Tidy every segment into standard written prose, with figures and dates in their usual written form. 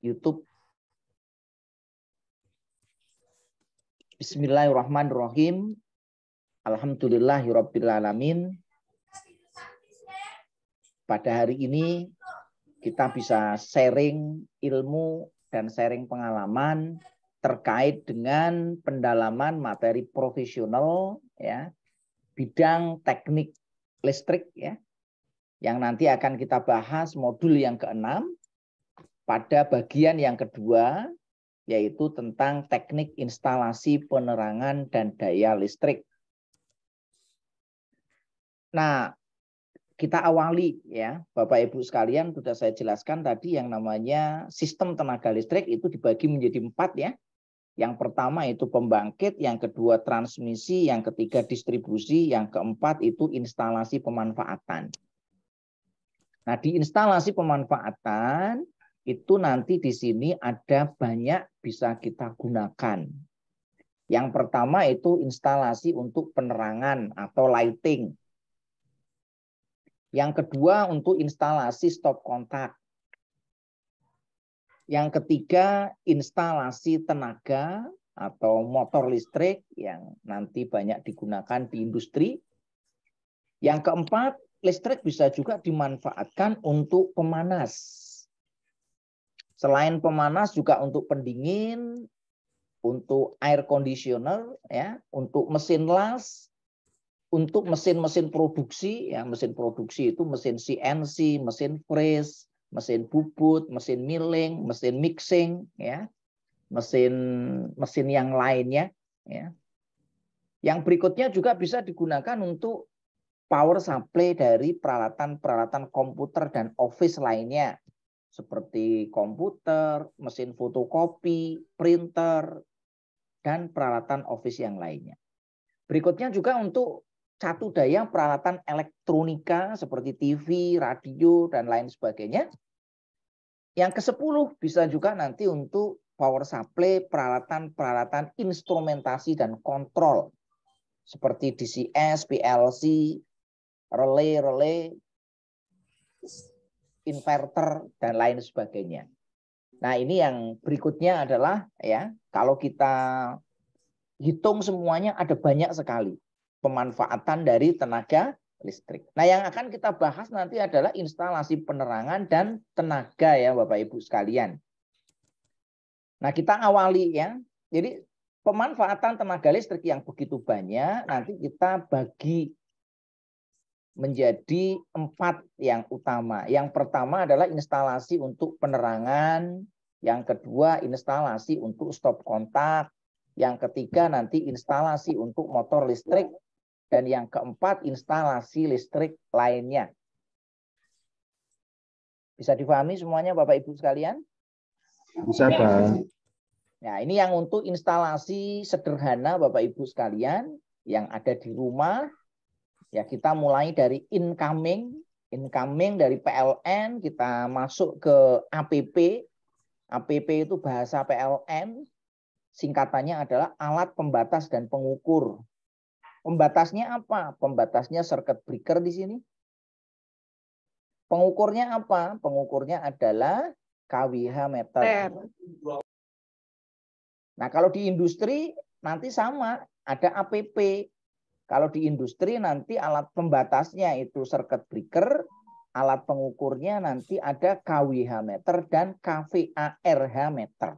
YouTube. Bismillahirrahmanirrahim. Alhamdulillahirrabbilalamin. Pada hari ini kita bisa sharing ilmu dan sharing pengalaman terkait dengan pendalaman materi profesional ya, bidang teknik listrik ya, yang nanti akan kita bahas modul yang ke-6 pada bagian yang kedua, yaitu tentang teknik instalasi penerangan dan daya listrik. Nah, kita awali ya, Bapak Ibu sekalian, sudah saya jelaskan tadi yang namanya sistem tenaga listrik itu dibagi menjadi 4 ya. Yang pertama itu pembangkit, yang kedua transmisi, yang ketiga distribusi, yang keempat itu instalasi pemanfaatan. Nah, di instalasi pemanfaatan itu nanti di sini ada banyak bisa kita gunakan. Yang pertama itu instalasi untuk penerangan atau lighting. Yang kedua untuk instalasi stop kontak. Yang ketiga instalasi tenaga atau motor listrik yang nanti banyak digunakan di industri. Yang keempat, listrik bisa juga dimanfaatkan untuk pemanas. Selain pemanas juga untuk pendingin, untuk air conditioner, ya, untuk mesin las, untuk mesin-mesin produksi, ya, mesin produksi itu mesin CNC, mesin press, mesin bubut, mesin milling, mesin mixing, ya, mesin yang lainnya, ya. Yang berikutnya juga bisa digunakan untuk power supply dari peralatan-peralatan komputer dan office lainnya. Seperti komputer, mesin fotokopi, printer, dan peralatan office yang lainnya. Berikutnya juga untuk catu daya peralatan elektronika seperti TV, radio, dan lain sebagainya. Yang ke-10 bisa juga nanti untuk power supply peralatan-peralatan instrumentasi dan kontrol. Seperti DCS, PLC, relay, inverter, dan lain sebagainya. Nah, ini yang berikutnya adalah ya, kalau kita hitung semuanya ada banyak sekali pemanfaatan dari tenaga listrik. Nah, yang akan kita bahas nanti adalah instalasi penerangan dan tenaga ya Bapak Ibu sekalian. Nah, kita awali ya. Jadi pemanfaatan tenaga listrik yang begitu banyak nanti kita bagi menjadi 4 yang utama. Yang pertama adalah instalasi untuk penerangan, yang kedua instalasi untuk stop kontak, yang ketiga nanti instalasi untuk motor listrik, dan yang keempat instalasi listrik lainnya. Bisa dipahami semuanya Bapak Ibu sekalian? Bisa, Pak. Nah, ini yang untuk instalasi sederhana Bapak Ibu sekalian yang ada di rumah. Ya, kita mulai dari incoming dari PLN, kita masuk ke APP. APP itu bahasa PLN, singkatannya adalah alat pembatas dan pengukur. Pembatasnya apa? Pembatasnya circuit breaker di sini. Pengukurnya apa? Pengukurnya adalah kWh meter. Nah, kalau di industri nanti sama, ada APP. Kalau di industri nanti alat pembatasnya itu circuit breaker, alat pengukurnya nanti ada kWh meter dan kVARH meter.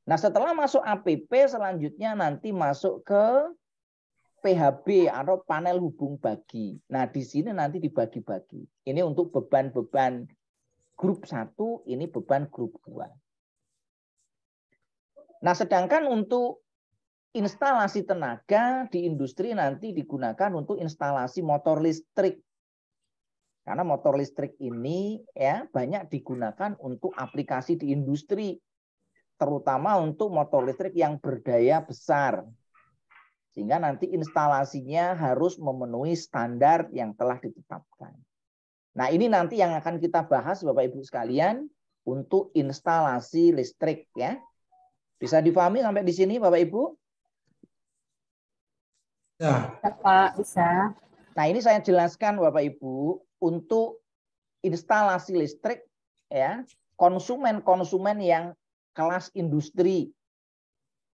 Nah, setelah masuk APP selanjutnya nanti masuk ke PHB atau panel hubung bagi. Nah, di sini nanti dibagi-bagi. Ini untuk beban-beban grup 1, ini beban grup 2. Nah, sedangkan untuk instalasi tenaga di industri nanti digunakan untuk instalasi motor listrik. Karena motor listrik ini ya banyak digunakan untuk aplikasi di industri, terutama untuk motor listrik yang berdaya besar. Sehingga nanti instalasinya harus memenuhi standar yang telah ditetapkan. Nah, ini nanti yang akan kita bahas Bapak Ibu sekalian untuk instalasi listrik ya. Bisa dipahami sampai di sini Bapak Ibu? Ya. Pak, bisa. Nah, ini saya jelaskan Bapak Ibu untuk instalasi listrik ya, konsumen-konsumen yang kelas industri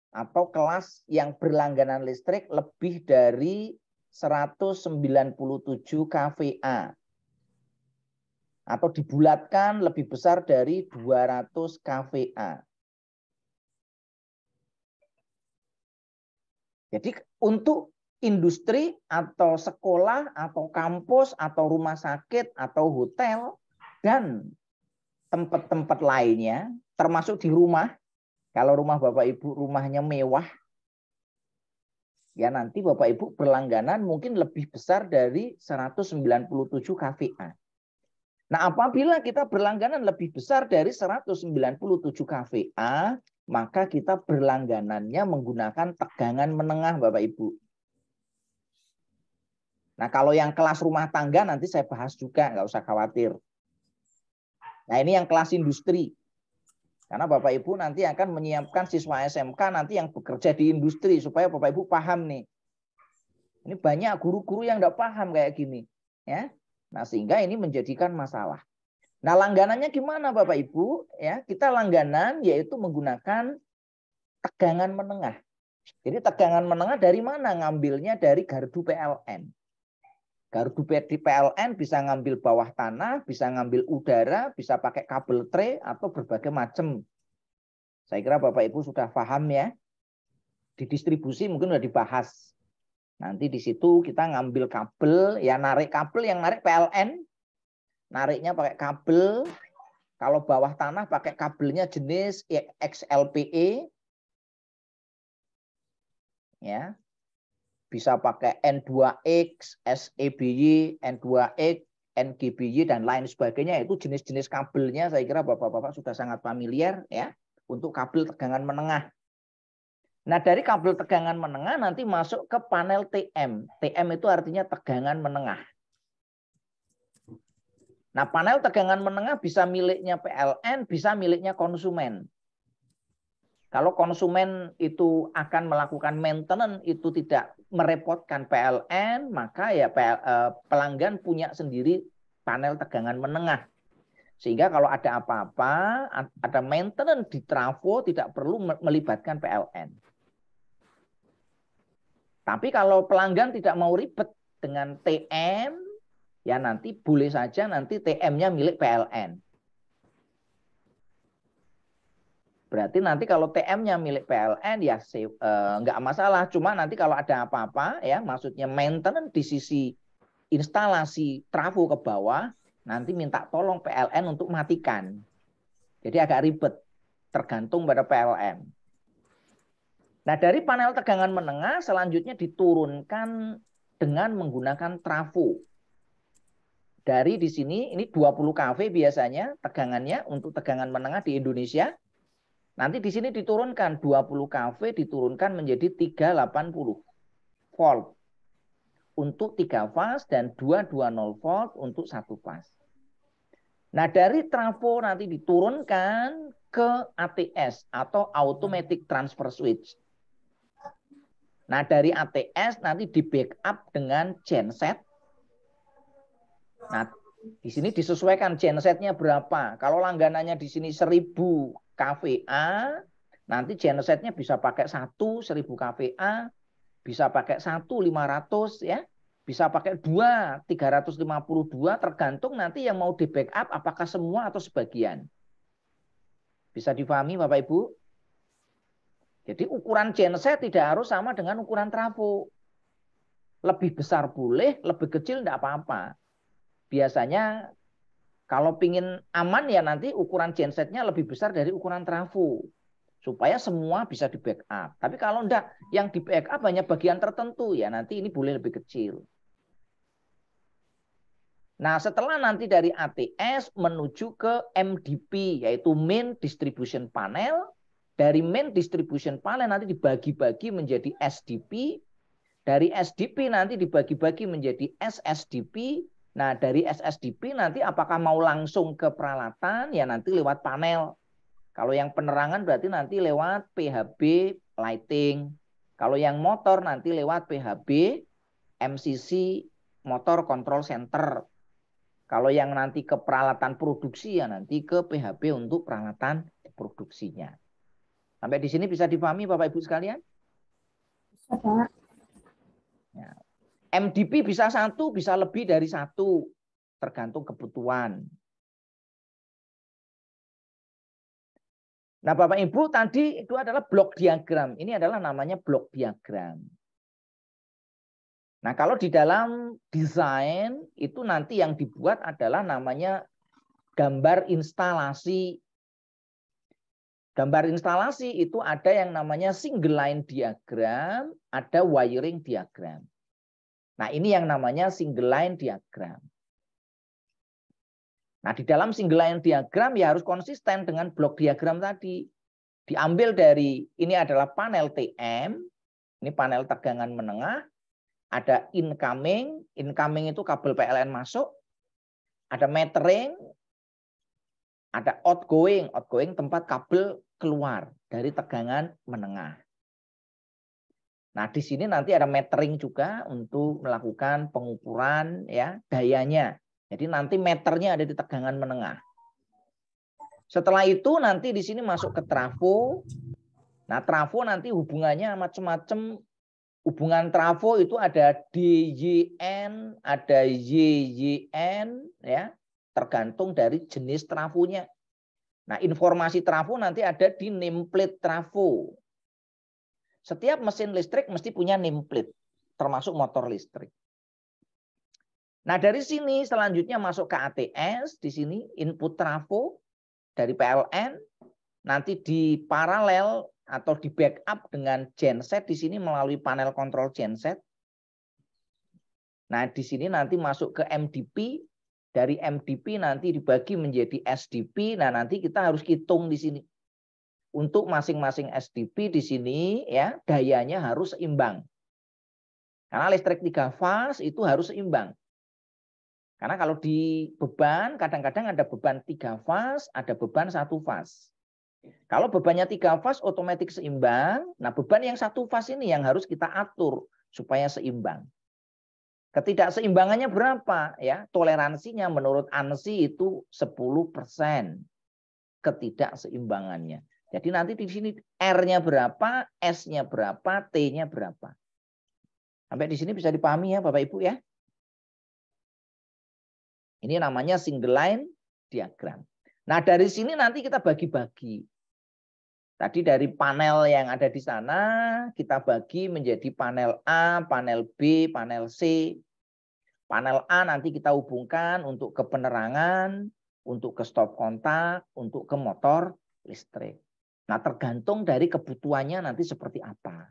atau kelas yang berlangganan listrik lebih dari 197 kVA atau dibulatkan lebih besar dari 200 kVA. Jadi untuk industri atau sekolah atau kampus atau rumah sakit atau hotel dan tempat-tempat lainnya, termasuk di rumah, kalau rumah Bapak Ibu rumahnya mewah, ya nanti Bapak Ibu berlangganan mungkin lebih besar dari 197 kVA. Nah, apabila kita berlangganan lebih besar dari 197 kVA, maka kita berlangganannya menggunakan tegangan menengah, Bapak Ibu. Nah, kalau yang kelas rumah tangga nanti saya bahas juga, nggak usah khawatir. Nah, ini yang kelas industri. Karena Bapak Ibu nanti akan menyiapkan siswa SMK nanti yang bekerja di industri, supaya Bapak Ibu paham nih. Ini banyak guru-guru yang nggak paham kayak gini. Ya. Nah, sehingga ini menjadikan masalah. Nah, langganannya gimana Bapak Ibu? Ya, kita langganan yaitu menggunakan tegangan menengah. Jadi tegangan menengah dari mana? Ngambilnya dari gardu PLN. Gardu di PLN bisa ngambil bawah tanah, bisa ngambil udara, bisa pakai kabel tray atau berbagai macam. Saya kira Bapak Ibu sudah paham ya. Di distribusi mungkin sudah dibahas. Nanti di situ kita ngambil kabel, ya narik kabel, yang narik PLN. Nariknya pakai kabel. Kalau bawah tanah pakai kabelnya jenis XLPE. Ya. Bisa pakai N2X, SEBY, N2X, NGBY, dan lain sebagainya. Itu jenis-jenis kabelnya saya kira Bapak-Bapak sudah sangat familiar ya untuk kabel tegangan menengah. Nah, dari kabel tegangan menengah nanti masuk ke panel TM. TM itu artinya tegangan menengah. Nah, panel tegangan menengah bisa miliknya PLN, bisa miliknya konsumen. Kalau konsumen itu akan melakukan maintenance, itu tidak merepotkan PLN, maka ya pelanggan punya sendiri panel tegangan menengah. Sehingga kalau ada apa-apa, ada maintenance di trafo, tidak perlu melibatkan PLN. Tapi kalau pelanggan tidak mau ribet dengan TM, ya nanti boleh saja nanti TM-nya milik PLN. Berarti nanti kalau TM-nya milik PLN ya nggak masalah. Cuma nanti kalau ada apa-apa ya, maksudnya maintenance di sisi instalasi trafo ke bawah, nanti minta tolong PLN untuk matikan. Jadi agak ribet, tergantung pada PLN. Nah, dari panel tegangan menengah selanjutnya diturunkan dengan menggunakan trafo. Dari di sini ini 20 kV biasanya tegangannya untuk tegangan menengah di Indonesia. Nanti di sini diturunkan 20 kV diturunkan menjadi 380 volt untuk 3 fase dan 220 volt untuk 1 fase. Nah, dari trafo nanti diturunkan ke ATS atau Automatic Transfer Switch. Nah, dari ATS nanti di backup dengan genset. Nah, di sini disesuaikan gensetnya berapa. Kalau langganannya di sini 1000 kVA, nanti gensetnya bisa pakai 1000 kVA, bisa pakai 500 ya, bisa pakai 352, tergantung nanti yang mau di backup apakah semua atau sebagian. Bisa difahami Bapak Ibu? Jadi ukuran genset tidak harus sama dengan ukuran trafo. Lebih besar boleh, lebih kecil tidak apa-apa. Biasanya kalau pingin aman ya nanti ukuran gensetnya lebih besar dari ukuran trafo. Supaya semua bisa di backup. Tapi kalau enggak, yang di backup hanya bagian tertentu ya nanti ini boleh lebih kecil. Nah, setelah nanti dari ATS menuju ke MDP, yaitu Main Distribution Panel. Dari Main Distribution Panel nanti dibagi-bagi menjadi SDP. Dari SDP nanti dibagi-bagi menjadi SSDP. Nah, dari SSDP nanti apakah mau langsung ke peralatan, ya nanti lewat panel. Kalau yang penerangan berarti nanti lewat PHB lighting. Kalau yang motor nanti lewat PHB MCC Motor Control Center. Kalau yang nanti ke peralatan produksi ya nanti ke PHB untuk peralatan produksinya. Sampai di sini bisa dipahami Bapak Ibu sekalian? Bisa, Pak. Ya. MDP bisa 1, bisa lebih dari 1. Tergantung kebutuhan. Nah Bapak Ibu tadi itu adalah blok diagram. Ini adalah namanya blok diagram. Nah, kalau di dalam desain itu nanti yang dibuat adalah namanya gambar instalasi. Gambar instalasi itu ada yang namanya single line diagram, ada wiring diagram. Nah, ini yang namanya single line diagram. Nah, di dalam single line diagram ya harus konsisten dengan blok diagram tadi. Diambil dari, ini adalah panel TM, ini panel tegangan menengah. Ada incoming itu kabel PLN masuk. Ada metering, ada outgoing tempat kabel keluar dari tegangan menengah. Nah, di sini nanti ada metering juga untuk melakukan pengukuran ya dayanya. Jadi nanti meternya ada di tegangan menengah. Setelah itu nanti di sini masuk ke trafo. Nah, trafo nanti hubungannya macam-macam. Hubungan trafo itu ada DYN, ada YYN, ya, tergantung dari jenis trafonya. Nah, informasi trafo nanti ada di nameplate trafo. Setiap mesin listrik mesti punya nameplate, termasuk motor listrik. Nah, dari sini selanjutnya masuk ke ATS, di sini input trafo dari PLN, nanti di paralel atau di backup dengan genset di sini melalui panel kontrol genset. Nah, di sini nanti masuk ke MDP, dari MDP nanti dibagi menjadi SDP. Nah, nanti kita harus hitung di sini. Untuk masing-masing SDP di sini ya, dayanya harus seimbang. Karena listrik 3 fase itu harus seimbang. Karena kalau di beban kadang-kadang ada beban 3 fase, ada beban 1 fase. Kalau bebannya 3 fase otomatis seimbang. Nah, beban yang 1 fase ini yang harus kita atur supaya seimbang. Ketidakseimbangannya berapa? Ya, toleransinya menurut ANSI itu 10% ketidakseimbangannya. Jadi nanti di sini R-nya berapa, S-nya berapa, T-nya berapa. Sampai di sini bisa dipahami ya Bapak Ibu ya. Ini namanya single line diagram. Nah, dari sini nanti kita bagi-bagi. Tadi dari panel yang ada di sana, kita bagi menjadi panel A, panel B, panel C. Panel A nanti kita hubungkan untuk ke penerangan, untuk ke stop kontak, untuk ke motor listrik. Nah, tergantung dari kebutuhannya nanti seperti apa.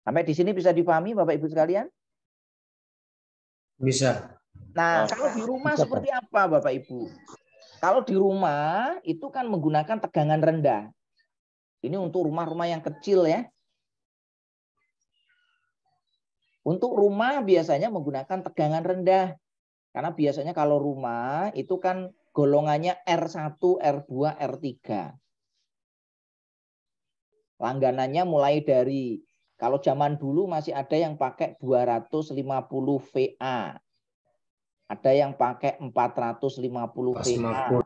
Sampai di sini bisa dipahami Bapak Ibu sekalian? Bisa. Nah, kalau di rumah seperti apa Bapak Ibu? Kalau di rumah itu kan menggunakan tegangan rendah. Ini untuk rumah-rumah yang kecil ya. Untuk rumah biasanya menggunakan tegangan rendah. Karena biasanya kalau rumah itu kan golongannya R1, R2, R3. Langganannya mulai dari, kalau zaman dulu masih ada yang pakai 250 VA. Ada yang pakai 450 VA.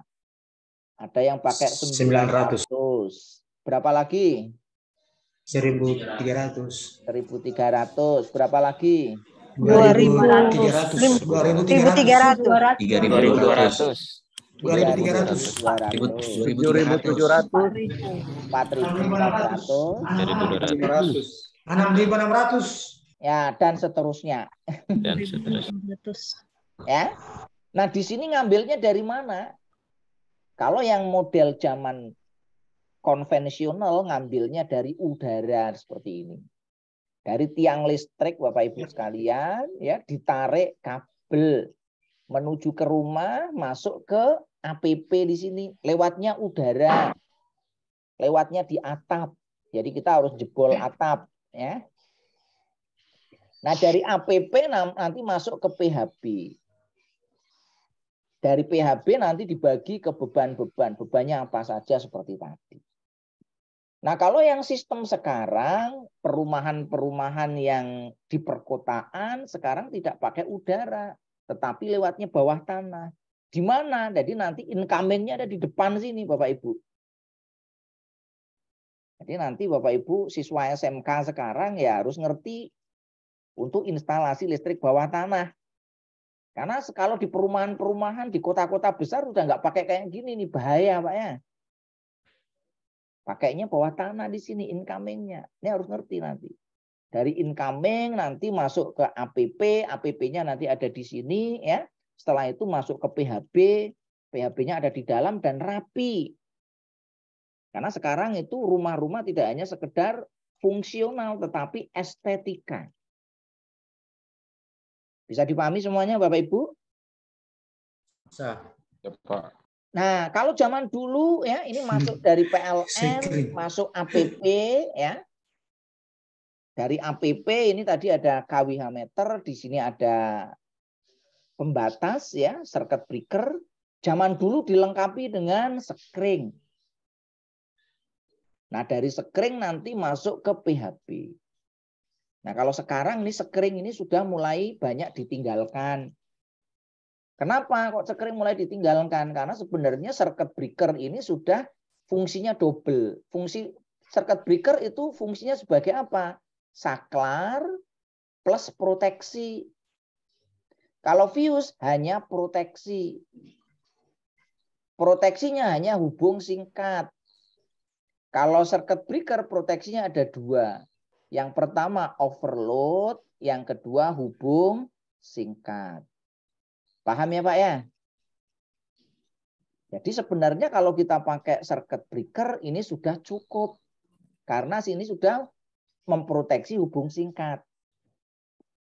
Ada yang pakai 900. Berapa lagi? 1.300. 1.300. Berapa lagi? 2.300. 3.200. 3.200. 7.700. 4.400. 6.600. Ya, dan seterusnya. Ya. Nah, di sini ngambilnya dari mana? Kalau yang model zaman konvensional ngambilnya dari udara seperti ini. Dari tiang listrik Bapak Ibu sekalian ya ditarik kabel menuju ke rumah, masuk ke APP di sini. Lewatnya udara. Lewatnya di atap. Jadi kita harus jebol atap ya. Nah, dari APP nanti masuk ke PHB. Dari PHB nanti dibagi ke beban-beban. Bebannya apa saja seperti tadi. Nah, kalau yang sistem sekarang, perumahan-perumahan yang di perkotaan sekarang tidak pakai udara. tetapi lewatnya bawah tanah. Di mana? Jadi nanti incoming-nya ada di depan sini, Bapak Ibu. Jadi nanti Bapak Ibu siswa SMK sekarang ya harus ngerti untuk instalasi listrik bawah tanah. Karena kalau di perumahan-perumahan, di kota-kota besar udah nggak pakai kayak gini nih, bahaya Pak ya. Pakainya bawah tanah di sini incoming-nya. Ini harus ngerti nanti. Dari incoming nanti masuk ke APP, APP-nya nanti ada di sini ya. Setelah itu masuk ke PHB, PHB-nya ada di dalam dan rapi. Karena sekarang itu rumah-rumah tidak hanya sekedar fungsional tetapi estetika. Bisa dipahami semuanya Bapak Ibu? Bisa. Ya, Pak. Nah, kalau zaman dulu ya ini masuk dari PLN, masuk APP ya. Dari APP ini tadi ada kWh meter, di sini ada pembatas ya, circuit breaker. Zaman dulu dilengkapi dengan sekring. Nah, dari sekring nanti masuk ke PHB. Nah, kalau sekarang ini sekring ini sudah mulai banyak ditinggalkan. Kenapa kok sekring mulai ditinggalkan? Karena sebenarnya circuit breaker ini sudah fungsinya double. Fungsi circuit breaker itu fungsinya sebagai apa? Saklar plus proteksi. Kalau fuse hanya proteksi. Proteksinya hanya hubung singkat. Kalau circuit breaker proteksinya ada dua. Yang pertama overload, yang kedua hubung singkat. Paham ya Pak ya? Jadi sebenarnya kalau kita pakai circuit breaker ini sudah cukup. Karena sini sudah memproteksi hubung singkat.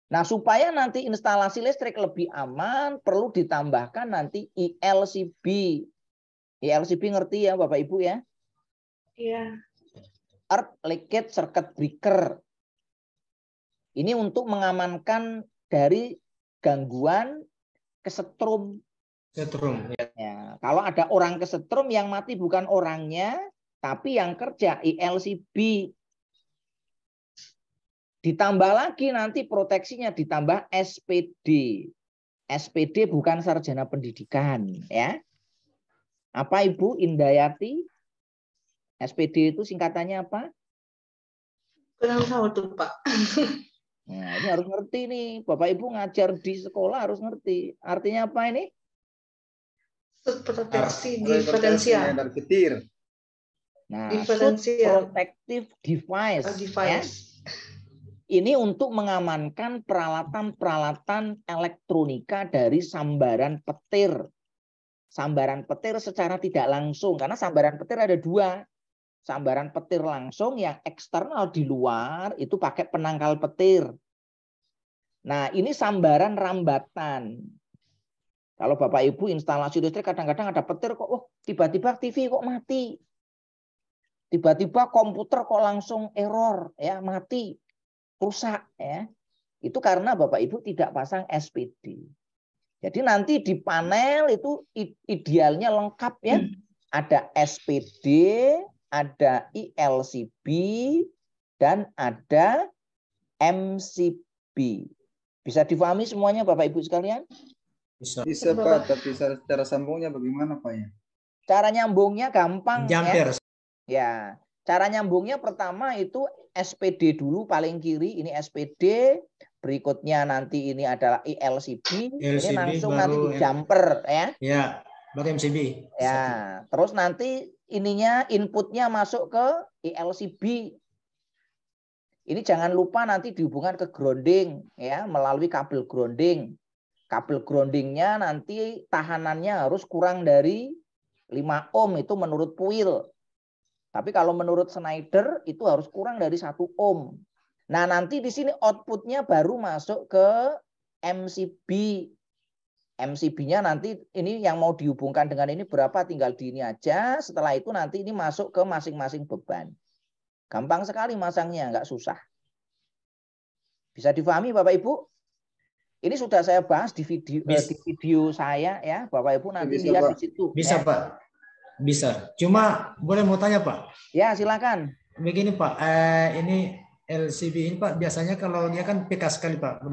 Nah, supaya nanti instalasi listrik lebih aman, perlu ditambahkan nanti ILCB. ILCB ngerti ya Bapak Ibu ya? Iya. Earth Liquid Circuit Breaker. Ini untuk mengamankan dari gangguan kesetrum. Setrum. Ya, kalau ada orang kesetrum yang mati bukan orangnya, tapi yang kerja ILCB. Ditambah lagi nanti proteksinya ditambah SPD. SPD bukan sarjana pendidikan ya. Apa Ibu Indayati? SPD itu singkatannya apa? Kurang tahu tuh Pak. Nah, ini harus ngerti nih. Bapak Ibu ngajar di sekolah harus ngerti. Artinya apa ini? Proteksi diferensial. Dan petir. Nah, protective device. Ya. Ini untuk mengamankan peralatan-peralatan elektronika dari sambaran petir. Sambaran petir secara tidak langsung. Karena sambaran petir ada dua. Sambaran petir langsung yang eksternal di luar itu pakai penangkal petir. Nah, ini sambaran rambatan. Kalau Bapak Ibu instalasi listrik kadang-kadang ada petir kok, oh tiba-tiba TV kok mati. Tiba-tiba komputer kok langsung error, ya mati. Rusak ya. Itu karena Bapak Ibu tidak pasang SPD. Jadi nanti di panel itu idealnya lengkap ya. Ada SPD, ada ILCB dan ada MCB. Bisa difahami semuanya Bapak Ibu sekalian? Bisa Pak, tapi cara sambungnya bagaimana Pak ya? Cara nyambungnya gampang Jumper. Ya. Cara nyambungnya pertama itu SPD dulu paling kiri, ini SPD, berikutnya nanti ini adalah ILCB, ini langsung nanti di jumper ya. Ya, baru MCB. Ya, terus nanti ininya inputnya masuk ke ILCB. Ini jangan lupa nanti dihubungkan ke grounding ya, melalui kabel grounding. Kabel groundingnya nanti tahanannya harus kurang dari 5 ohm itu menurut Puil. Tapi kalau menurut Schneider itu harus kurang dari 1 ohm. Nah, nanti di sini outputnya baru masuk ke MCB. MCB-nya nanti ini yang mau dihubungkan dengan ini berapa tinggal di ini aja. Setelah itu nanti ini masuk ke masing-masing beban. Gampang sekali masangnya, nggak susah. Bisa difahami Bapak Ibu? Ini sudah saya bahas di video saya ya, Bapak Ibu nanti Bisa, lihat Pak. di situ. Bisa ya. Pak. Bisa. Cuma boleh mau tanya Pak? Ya, silakan. Begini Pak, ini LCB ini Pak biasanya kalau dia kan PK sekali Pak,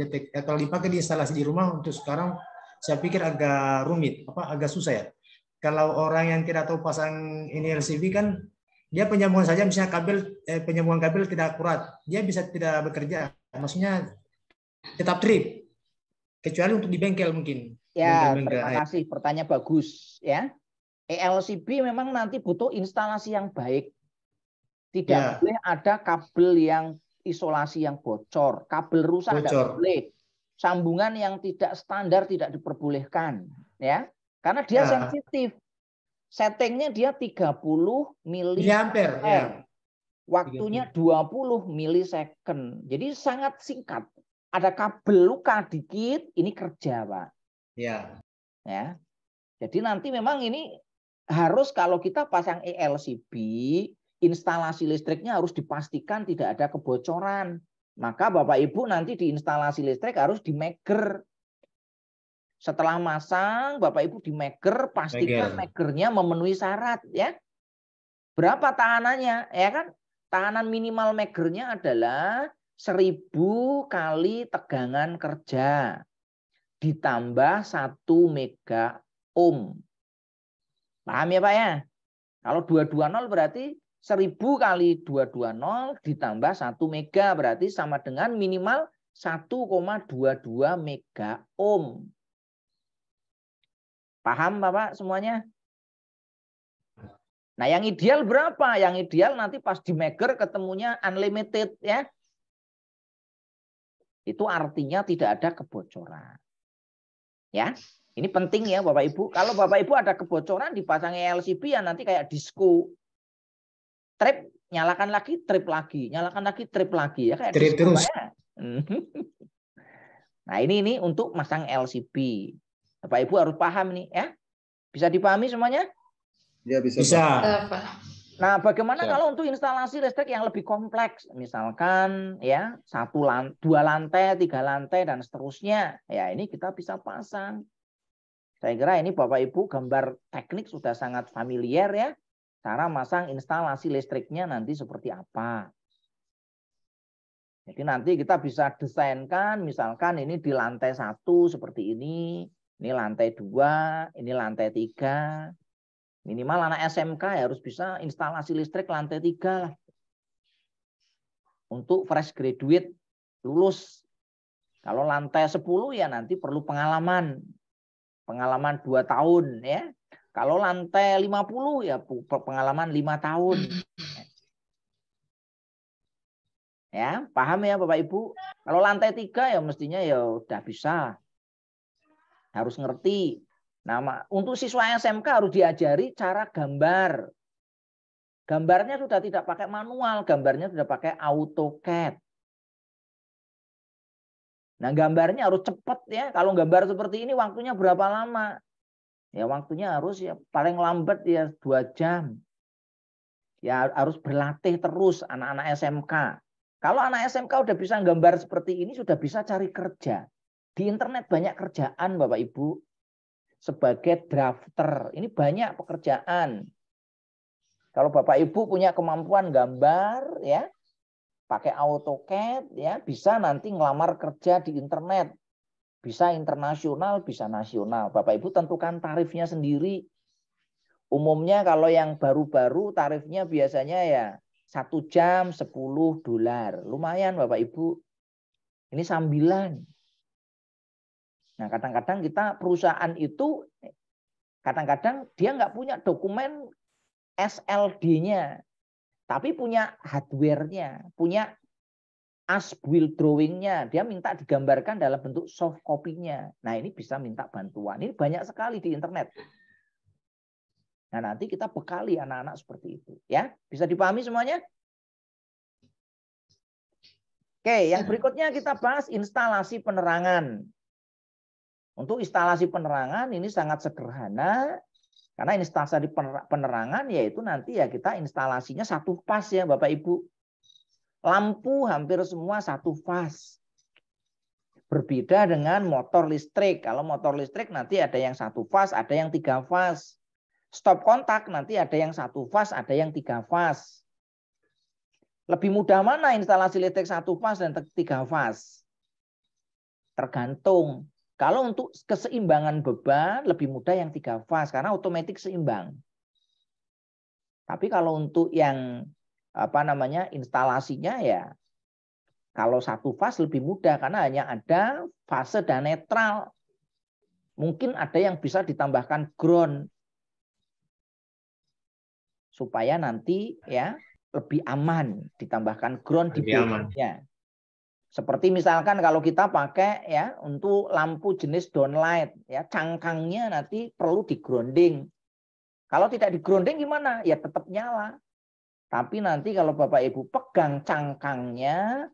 kalau dipakai di instalasi di rumah untuk sekarang saya pikir agak rumit, agak susah ya. Kalau orang yang tidak tahu pasang ini LCB kan, dia penyambungan saja misalnya penyambungan kabel tidak akurat, dia bisa tidak bekerja. Maksudnya tetap trip, kecuali untuk di bengkel mungkin. Ya, Bengkel-bengkel. terima kasih. Pertanyaan bagus ya. ELCB memang nanti butuh instalasi yang baik. Tidak boleh ada kabel yang isolasi yang bocor, kabel rusak tidak boleh. Sambungan yang tidak standar tidak diperbolehkan, ya. Karena dia sensitif. Settingnya dia 30 miliampere. Ya. Waktunya 20 milisecond. Jadi sangat singkat. Ada kabel luka dikit, ini kerja, Pak. Ya. Ya. Jadi nanti memang ini harus kalau kita pasang ELCB, instalasi listriknya harus dipastikan tidak ada kebocoran. Maka Bapak Ibu nanti di instalasi listrik harus dimeger. Setelah masang, Bapak Ibu dimeger, pastikan megernya memenuhi syarat, ya. Berapa tahanannya? Ya kan? Tahanan minimal megernya adalah 1000 kali tegangan kerja ditambah 1 mega ohm. Paham ya, Pak ya? Kalau 220 berarti 1000 kali 220 ditambah 1 mega berarti sama dengan minimal 1,22 mega ohm. Paham Bapak semuanya? Nah, yang ideal berapa? Yang ideal nanti pas di meger ketemunya unlimited, ya. Itu artinya tidak ada kebocoran. Ya, ini penting ya Bapak Ibu. Kalau Bapak Ibu ada kebocoran dipasang LCB ya nanti kayak disco. Trip, nyalakan lagi, trip lagi, nyalakan lagi, trip lagi, ya kayak trip disco, terus. ya. Nah, ini untuk masang LCB. Bapak Ibu harus paham nih, ya. Bisa dipahami semuanya? Ya, bisa. Nah, bagaimana kalau untuk instalasi listrik yang lebih kompleks, misalkan ya 2 lantai, 3 lantai dan seterusnya, ya ini kita bisa pasang. Saya kira ini Bapak Ibu gambar teknik sudah sangat familiar ya, cara masang instalasi listriknya nanti seperti apa. Jadi nanti kita bisa desainkan, misalkan ini di lantai 1 seperti ini lantai 2, ini lantai 3. Minimal anak SMK ya harus bisa instalasi listrik lantai 3 lah. Untuk fresh graduate lulus. Kalau lantai 10 ya nanti perlu pengalaman. Pengalaman 2 tahun ya. Kalau lantai 50 ya pengalaman 5 tahun. Ya, paham ya Bapak Ibu? Kalau lantai 3 ya mestinya ya udah bisa. Harus ngerti. Nah, untuk siswa SMK harus diajari cara gambar. Gambarnya sudah tidak pakai manual, gambarnya sudah pakai AutoCAD. Nah, gambarnya harus cepat ya. Kalau gambar seperti ini waktunya berapa lama? Ya waktunya harus ya paling lambat ya 2 jam. Ya harus berlatih terus anak-anak SMK. Kalau anak SMK udah bisa gambar seperti ini sudah bisa cari kerja. Di internet banyak kerjaan Bapak Ibu. Sebagai drafter. Ini banyak pekerjaan. Kalau Bapak Ibu punya kemampuan gambar ya, pakai AutoCAD ya, bisa nanti ngelamar kerja di internet. Bisa internasional, bisa nasional. Bapak Ibu tentukan tarifnya sendiri. Umumnya kalau yang baru-baru tarifnya biasanya ya 1 jam $10. Lumayan Bapak Ibu. Ini sambilan. Nah, kadang-kadang kita perusahaan itu kadang-kadang dia nggak punya dokumen SLD-nya, tapi punya hardware-nya, punya as-built drawing-nya. Dia minta digambarkan dalam bentuk soft copy-nya. Nah, ini bisa minta bantuan. Ini banyak sekali di internet. Nah, nanti kita bekali anak-anak seperti itu. Ya, bisa dipahami semuanya? Oke, yang berikutnya kita bahas instalasi penerangan. Untuk instalasi penerangan ini sangat sederhana karena instalasi penerangan yaitu nanti ya kita instalasinya 1 fase ya Bapak Ibu. Lampu hampir semua 1 fase. Berbeda dengan motor listrik. Kalau motor listrik nanti ada yang 1 fase, ada yang 3 fase. Stop kontak nanti ada yang 1 fase, ada yang 3 fase. Lebih mudah mana instalasi listrik 1 fase dan 3 fase? Tergantung. Kalau untuk keseimbangan beban lebih mudah yang 3 fase karena otomatis seimbang. Tapi kalau untuk yang instalasinya ya kalau 1 fase lebih mudah karena hanya ada fase dan netral. Mungkin ada yang bisa ditambahkan ground supaya nanti ya lebih aman ditambahkan ground di BB-nya. Seperti misalkan kalau kita pakai ya untuk lampu jenis downlight ya cangkangnya nanti perlu di-grounding. Kalau tidak di-grounding gimana? Ya tetap nyala. Tapi nanti kalau Bapak Ibu pegang cangkangnya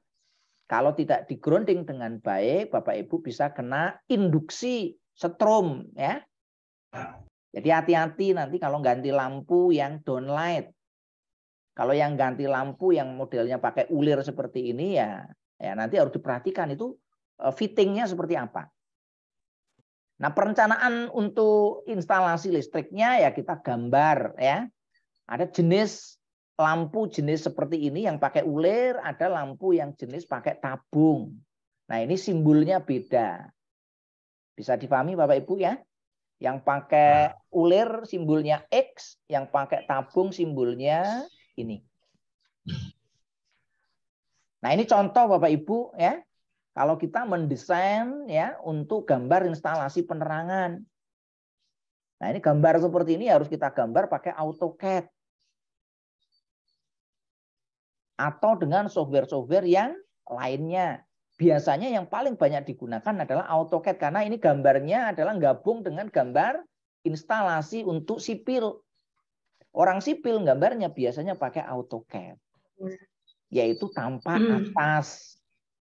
kalau tidak di-grounding dengan baik, Bapak Ibu bisa kena induksi setrum ya. Jadi hati-hati nanti kalau ganti lampu yang downlight. Kalau yang ganti lampu yang modelnya pakai ulir seperti ini ya nanti harus diperhatikan itu fittingnya seperti apa. Nah, perencanaan untuk instalasi listriknya ya kita gambar ya. Ada jenis lampu jenis seperti ini yang pakai ulir, ada lampu yang jenis pakai tabung. Nah, ini simbolnya beda. Bisa dipahami Bapak Ibu ya? Yang pakai ulir simbolnya X, yang pakai tabung simbolnya ini. Nah, ini contoh Bapak Ibu ya. Kalau kita mendesain ya untuk gambar instalasi penerangan. Nah, ini gambar seperti ini harus kita gambar pakai AutoCAD. Atau dengan software-software yang lainnya. Biasanya yang paling banyak digunakan adalah AutoCAD karena ini gambarnya adalah gabung dengan gambar instalasi untuk sipil. Orang sipil gambarnya biasanya pakai AutoCAD. Yaitu tanpa atas.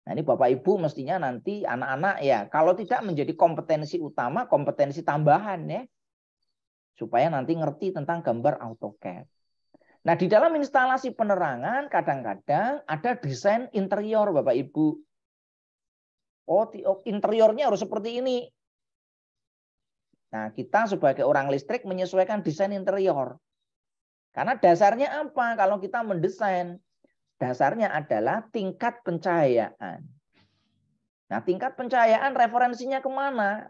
Nah, ini Bapak Ibu mestinya nanti anak-anak ya kalau tidak menjadi kompetensi utama, kompetensi tambahan ya. Supaya nanti ngerti tentang gambar AutoCAD. Nah, di dalam instalasi penerangan kadang-kadang ada desain interior Bapak Ibu. Oh, interiornya harus seperti ini. Nah, kita sebagai orang listrik menyesuaikan desain interior. Karena dasarnya apa? Kalau kita mendesain, dasarnya adalah tingkat pencahayaan. Nah, tingkat pencahayaan referensinya kemana?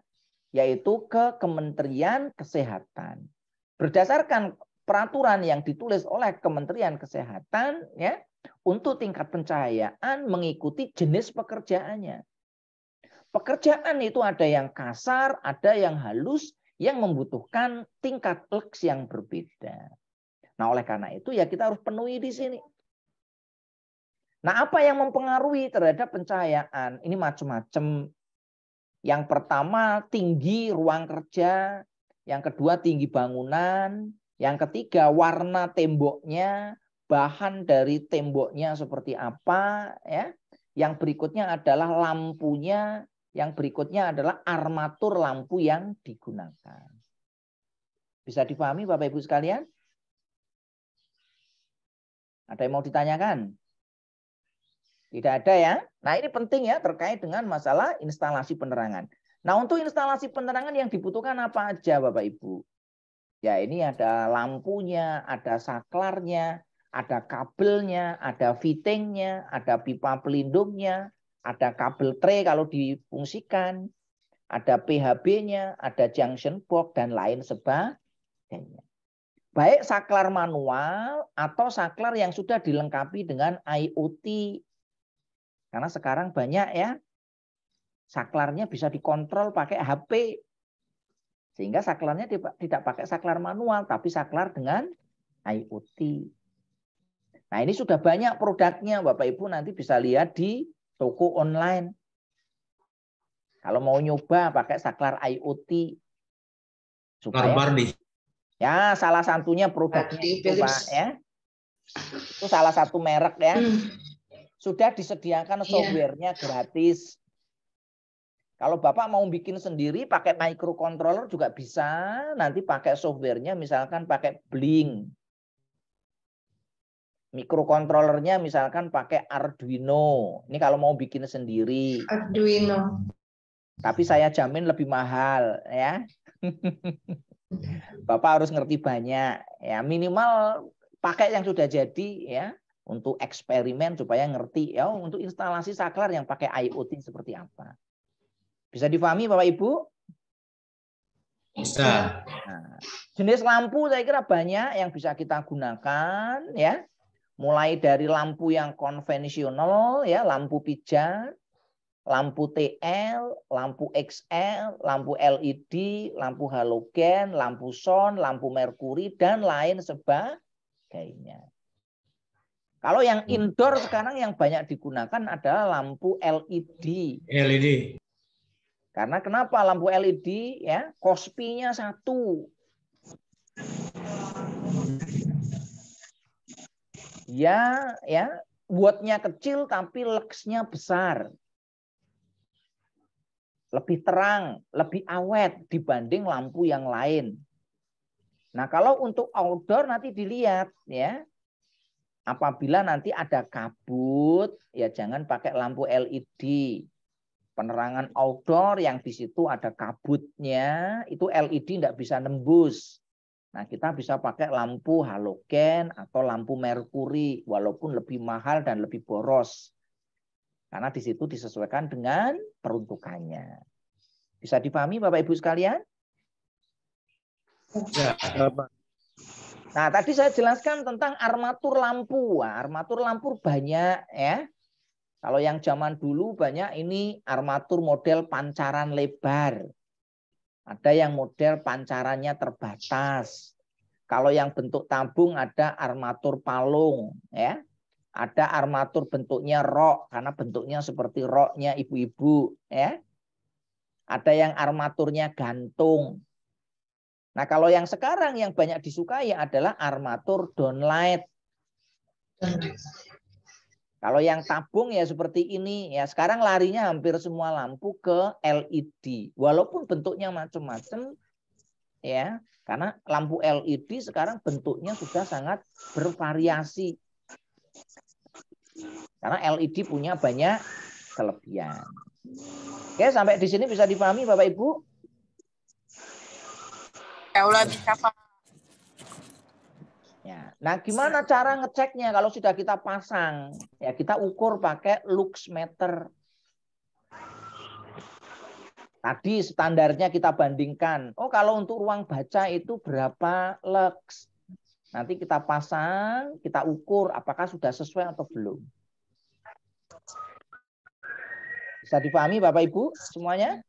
Yaitu ke Kementerian Kesehatan. Berdasarkan peraturan yang ditulis oleh Kementerian Kesehatan, ya, untuk tingkat pencahayaan mengikuti jenis pekerjaannya. Pekerjaan itu ada yang kasar, ada yang halus, yang membutuhkan tingkat lux yang berbeda. Nah, oleh karena itu ya kita harus penuhi di sini. Nah, apa yang mempengaruhi terhadap pencahayaan? Ini macam-macam. Yang pertama, tinggi ruang kerja. Yang kedua, tinggi bangunan. Yang ketiga, warna temboknya. Bahan dari temboknya seperti apa. Ya. Yang berikutnya adalah lampunya. Yang berikutnya adalah armatur lampu yang digunakan. Bisa dipahami Bapak Ibu sekalian? Ada yang mau ditanyakan? Tidak ada ya. Nah, ini penting ya terkait dengan masalah instalasi penerangan. Nah, untuk instalasi penerangan yang dibutuhkan apa aja Bapak Ibu? Ya, ini ada lampunya, ada saklarnya, ada kabelnya, ada fittingnya, ada pipa pelindungnya, ada kabel tray kalau difungsikan, ada PHB-nya, ada junction box, dan lain sebagainya. Baik saklar manual atau saklar yang sudah dilengkapi dengan IoT. Karena sekarang banyak ya, saklarnya bisa dikontrol pakai HP. Sehingga saklarnya tidak pakai saklar manual, tapi saklar dengan IoT. Nah, ini sudah banyak produknya. Bapak Ibu nanti bisa lihat di toko online. Kalau mau nyoba pakai saklar IoT. Supaya ya salah satunya produknya itu Pak ya. Itu salah satu merek ya. Sudah disediakan softwarenya gratis. Kalau Bapak mau bikin sendiri pakai microcontroller juga bisa. Nanti pakai softwarenya misalkan pakai Blink. Mikrokontrolernya misalkan pakai Arduino. Ini kalau mau bikin sendiri. Arduino. Tapi saya jamin lebih mahal ya. Bapak harus ngerti banyak ya. Minimal pakai yang sudah jadi ya untuk eksperimen supaya ngerti ya untuk instalasi saklar yang pakai IoT seperti apa. Bisa difahami Bapak Ibu? Bisa. Nah, jenis lampu saya kira banyak yang bisa kita gunakan ya. Mulai dari lampu yang konvensional ya, lampu pijar, lampu TL, lampu XL, lampu LED, lampu halogen, lampu son, lampu merkuri dan lain sebagainya. Kalau yang indoor sekarang yang banyak digunakan adalah lampu LED. LED. Karena kenapa lampu LED ya? Kospinya 1. Ya, wattnya kecil tapi luxnya besar. Lebih terang, lebih awet dibanding lampu yang lain. Nah, kalau untuk outdoor nanti dilihat ya. Apabila nanti ada kabut, ya jangan pakai lampu LED. Penerangan outdoor yang di situ ada kabutnya, itu LED tidak bisa nembus. Nah, kita bisa pakai lampu halogen atau lampu merkuri, walaupun lebih mahal dan lebih boros. Karena di situ disesuaikan dengan peruntukannya. Bisa dipahami Bapak Ibu sekalian? Ya. Nah, tadi saya jelaskan tentang armatur lampu. Nah, armatur lampu banyak ya. Kalau yang zaman dulu banyak ini armatur model pancaran lebar. Ada yang model pancarannya terbatas. Kalau yang bentuk tabung ada armatur palung ya. Ada armatur bentuknya rok karena bentuknya seperti roknya ibu-ibu ya. Ada yang armaturnya gantung. Nah, kalau yang sekarang yang banyak disukai adalah armatur downlight. Kalau yang tabung ya seperti ini ya, sekarang larinya hampir semua lampu ke LED. Walaupun bentuknya macam-macam ya, karena lampu LED sekarang bentuknya sudah sangat bervariasi. Karena LED punya banyak kelebihan. Oke, sampai di sini bisa dipahami Bapak Ibu? Ya Allah bisa Pak. Ya. Nah, gimana cara ngeceknya kalau sudah kita pasang? Ya, kita ukur pakai lux meter. Tadi standarnya kita bandingkan. Oh, kalau untuk ruang baca itu berapa lux? Nanti kita pasang, kita ukur apakah sudah sesuai atau belum. Bisa dipahami Bapak Ibu semuanya?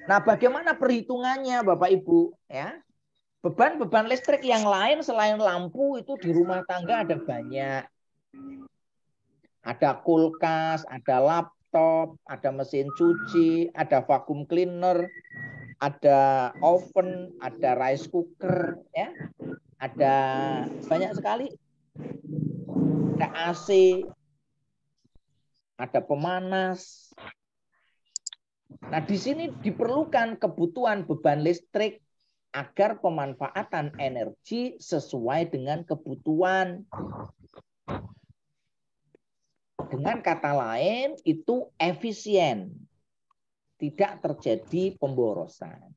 Nah, bagaimana perhitungannya Bapak Ibu? Ya, beban-beban listrik yang lain selain lampu itu di rumah tangga ada banyak. Ada kulkas, ada laptop, ada mesin cuci, ada vacuum cleaner, ada oven, ada rice cooker, ya, ada banyak sekali. Ada AC, ada pemanas. Nah, di sini diperlukan kebutuhan beban listrik agar pemanfaatan energi sesuai dengan kebutuhan. Dengan kata lain, itu efisien. Tidak terjadi pemborosan.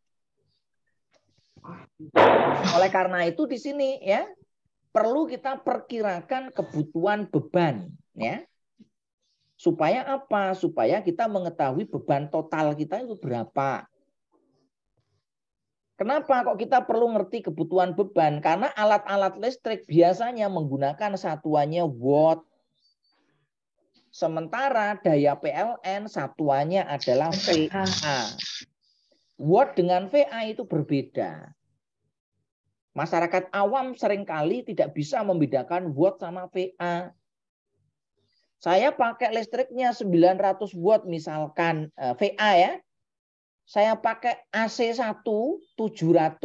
Oleh karena itu di sini ya, perlu kita perkirakan kebutuhan beban ya. Supaya apa? Supaya kita mengetahui beban total kita itu berapa. Kenapa kok kita perlu ngerti kebutuhan beban? Karena alat-alat listrik biasanya menggunakan satuannya watt. Sementara daya PLN satuannya adalah VA. Watt dengan VA itu berbeda. Masyarakat awam seringkali tidak bisa membedakan watt sama VA. Saya pakai listriknya 900 watt misalkan VA ya. Saya pakai AC1 700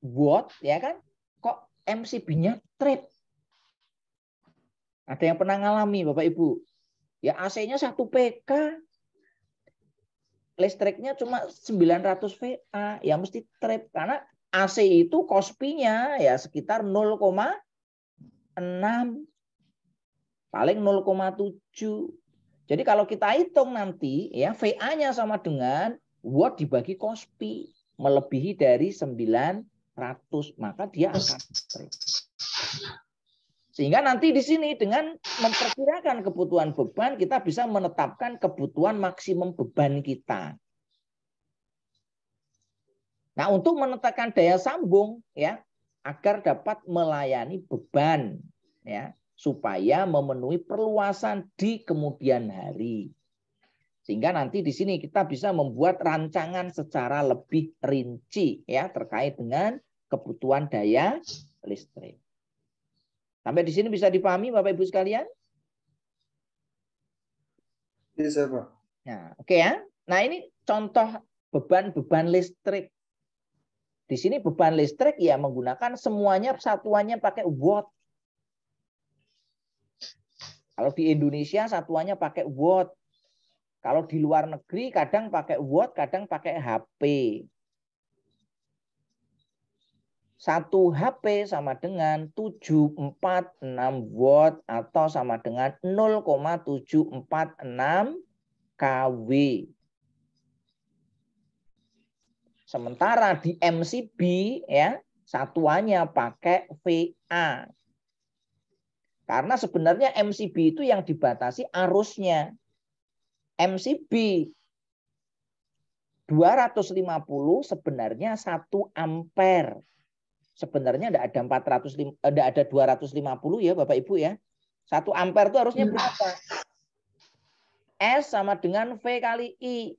watt ya kan. Kok MCB-nya trip? Ada yang pernah ngalami Bapak Ibu? Ya AC-nya 1 PK. Listriknya cuma 900 VA. Ya mesti trip karena AC itu kospinya ya sekitar 0,6. Paling 0,7. Jadi kalau kita hitung nanti ya VA-nya sama dengan watt dibagi kospi melebihi dari 900, maka dia akan trip. Sehingga nanti di sini dengan memperkirakan kebutuhan beban, kita bisa menetapkan kebutuhan maksimum beban kita. Nah, untuk menetapkan daya sambung ya, agar dapat melayani beban ya, supaya memenuhi perluasan di kemudian hari. Sehingga nanti di sini kita bisa membuat rancangan secara lebih rinci ya terkait dengan kebutuhan daya listrik. Sampai di sini bisa dipahami Bapak Ibu sekalian? Bisa, Pak. Nah, oke ya. Nah, ini contoh beban-beban listrik. Di sini beban listrik ya menggunakan semuanya satuannya pakai watt. Kalau di Indonesia satuannya pakai watt. Kalau di luar negeri kadang pakai watt, kadang pakai HP. 1 HP sama dengan 746 watt atau sama dengan 0,746 kW. Sementara di MCB ya satuannya pakai VA. Karena sebenarnya MCB itu yang dibatasi arusnya. MCB 250 sebenarnya 1 ampere. Sebenarnya tidak ada 250 ya Bapak Ibu ya. 1 ampere itu harusnya berapa? S sama dengan V kali I.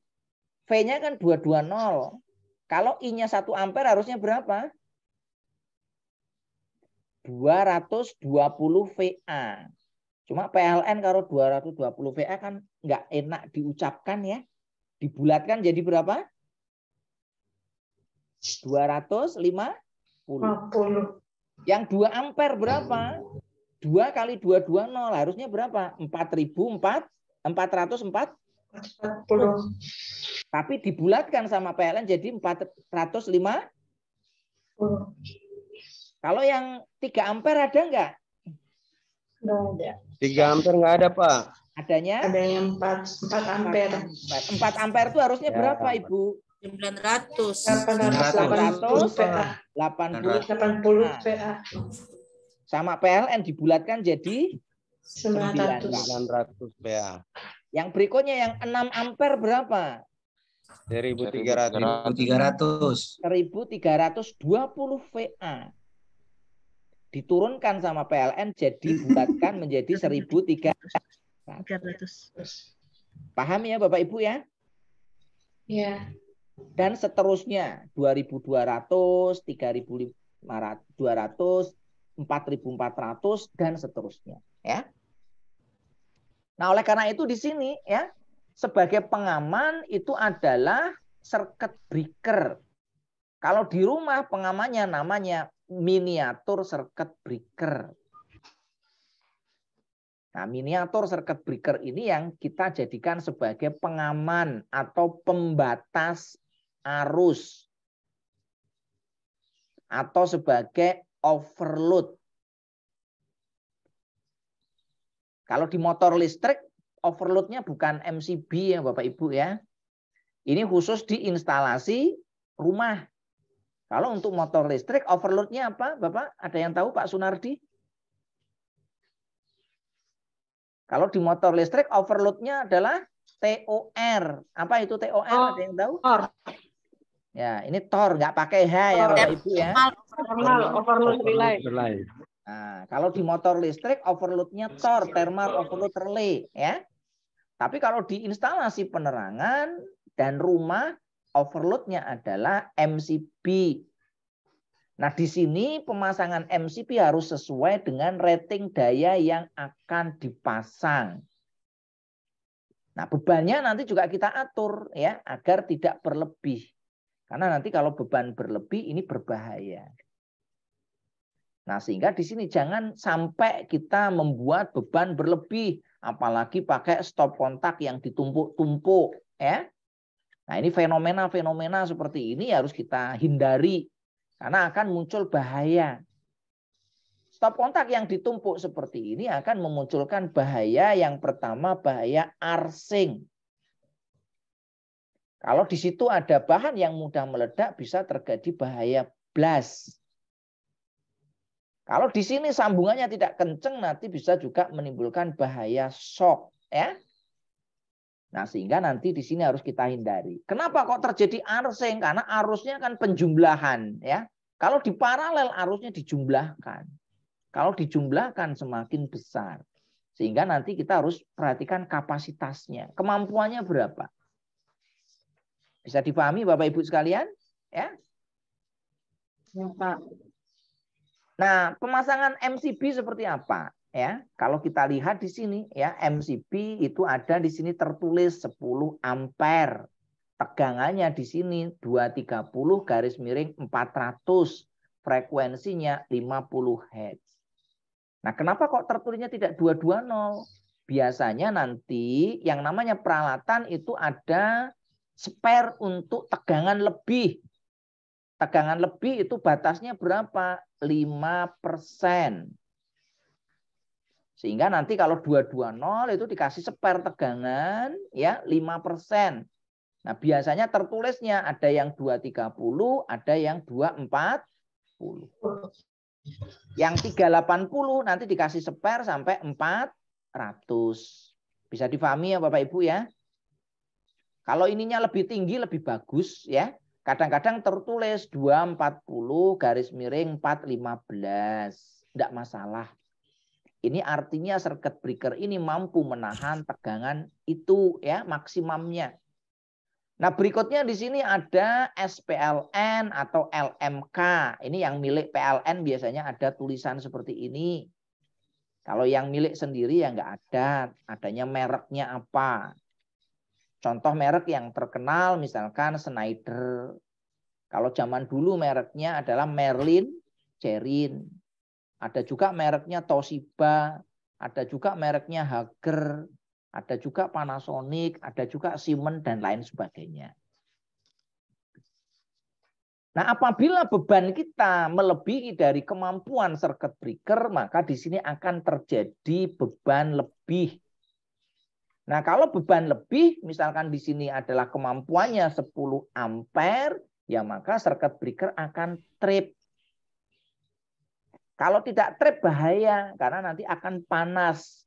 V-nya kan 220. Kalau I-nya 1 ampere harusnya berapa? 220 VA. Cuma PLN kalau 220 VA kan nggak enak diucapkan ya. Dibulatkan jadi berapa? 250. 50. Yang 2 ampere berapa? 2 kali 220 harusnya berapa? 4.440. Tapi dibulatkan sama PLN jadi 450. Kalau yang 3 ampere ada enggak? Enggak ada. 3 ampere enggak ada, Pak. Adanya? Ada yang 4 ampere. 4 ampere itu harusnya berapa, Ibu? 880 VA. 80 VA. Sama PLN dibulatkan jadi 900 VA. Yang berikutnya yang 6 ampere berapa? 1.300. 1.320 VA. Diturunkan sama PLN jadi bulatkan menjadi 1.300. Paham ya Bapak Ibu ya? Ya. Dan seterusnya 2.200, 3.200, 4.400 dan seterusnya ya. Nah, oleh karena itu di sini ya sebagai pengaman itu adalah circuit breaker. Kalau di rumah pengamannya namanya miniatur circuit breaker. Nah, miniatur circuit breaker ini yang kita jadikan sebagai pengaman atau pembatas arus atau sebagai overload. Kalau di motor listrik, overloadnya bukan MCB ya Bapak Ibu ya. Ini khusus di instalasi rumah. Kalau untuk motor listrik, overloadnya apa Bapak? Ada yang tahu Pak Sunardi? Kalau di motor listrik, overloadnya adalah TOR. Apa itu TOR? Ada yang tahu? Ya, ini TOR, nggak pakai H ya Bapak Ibu ya. Overload relay. Nah, kalau di motor listrik, overloadnya TOR, thermal overload relay ya. Tapi kalau di instalasi penerangan dan rumah, overloadnya adalah MCB. Nah, di sini pemasangan MCB harus sesuai dengan rating daya yang akan dipasang. Nah, bebannya nanti juga kita atur ya agar tidak berlebih. Karena nanti kalau beban berlebih ini berbahaya. Nah, sehingga di sini jangan sampai kita membuat beban berlebih, apalagi pakai stop kontak yang ditumpuk-tumpuk ya. Nah, ini fenomena-fenomena seperti ini harus kita hindari karena akan muncul bahaya. Stop kontak yang ditumpuk seperti ini akan memunculkan bahaya. Yang pertama bahaya arcing. Kalau di situ ada bahan yang mudah meledak bisa terjadi bahaya blast. Kalau di sini sambungannya tidak kenceng, nanti bisa juga menimbulkan bahaya shock, ya. Nah, sehingga nanti di sini harus kita hindari. Kenapa kok terjadi arsing? Karena arusnya kan penjumlahan, ya. Kalau di paralel arusnya dijumlahkan. Kalau dijumlahkan semakin besar. Sehingga nanti kita harus perhatikan kapasitasnya. Kemampuannya berapa? Bisa dipahami Bapak Ibu sekalian? Ya. Ya, Pak. Nah, pemasangan MCB seperti apa? Ya, kalau kita lihat di sini ya, MCB itu ada di sini tertulis 10 ampere. Tegangannya di sini 230 garis miring 400. Frekuensinya 50 Hz. Nah, kenapa kok tertulisnya tidak 220? Biasanya nanti yang namanya peralatan itu ada spare untuk tegangan lebih. Tegangan lebih itu batasnya berapa? 5%. Sehingga nanti kalau 220 itu dikasih spare tegangan ya 5%. Nah, biasanya tertulisnya ada yang 230, ada yang 240. Yang 380 nanti dikasih spare sampai 400. Bisa difahami ya Bapak Ibu ya? Kalau ininya lebih tinggi lebih bagus ya. Kadang-kadang tertulis 240 garis miring 415. Tidak masalah. Ini artinya circuit breaker ini mampu menahan tegangan itu ya maksimumnya. Nah, berikutnya di sini ada SPLN atau LMK. Ini yang milik PLN biasanya ada tulisan seperti ini. Kalau yang milik sendiri ya nggak ada. Adanya mereknya apa. Contoh merek yang terkenal misalkan Schneider. Kalau zaman dulu mereknya adalah Merlin, Cherin. Ada juga mereknya Toshiba, ada juga mereknya Hager, ada juga Panasonic, ada juga Siemens dan lain sebagainya. Nah, apabila beban kita melebihi dari kemampuan circuit breaker, maka di sini akan terjadi beban lebih. Nah, kalau beban lebih, misalkan di sini adalah kemampuannya 10 ampere, ya maka circuit breaker akan trip. Kalau tidak trip bahaya, karena nanti akan panas.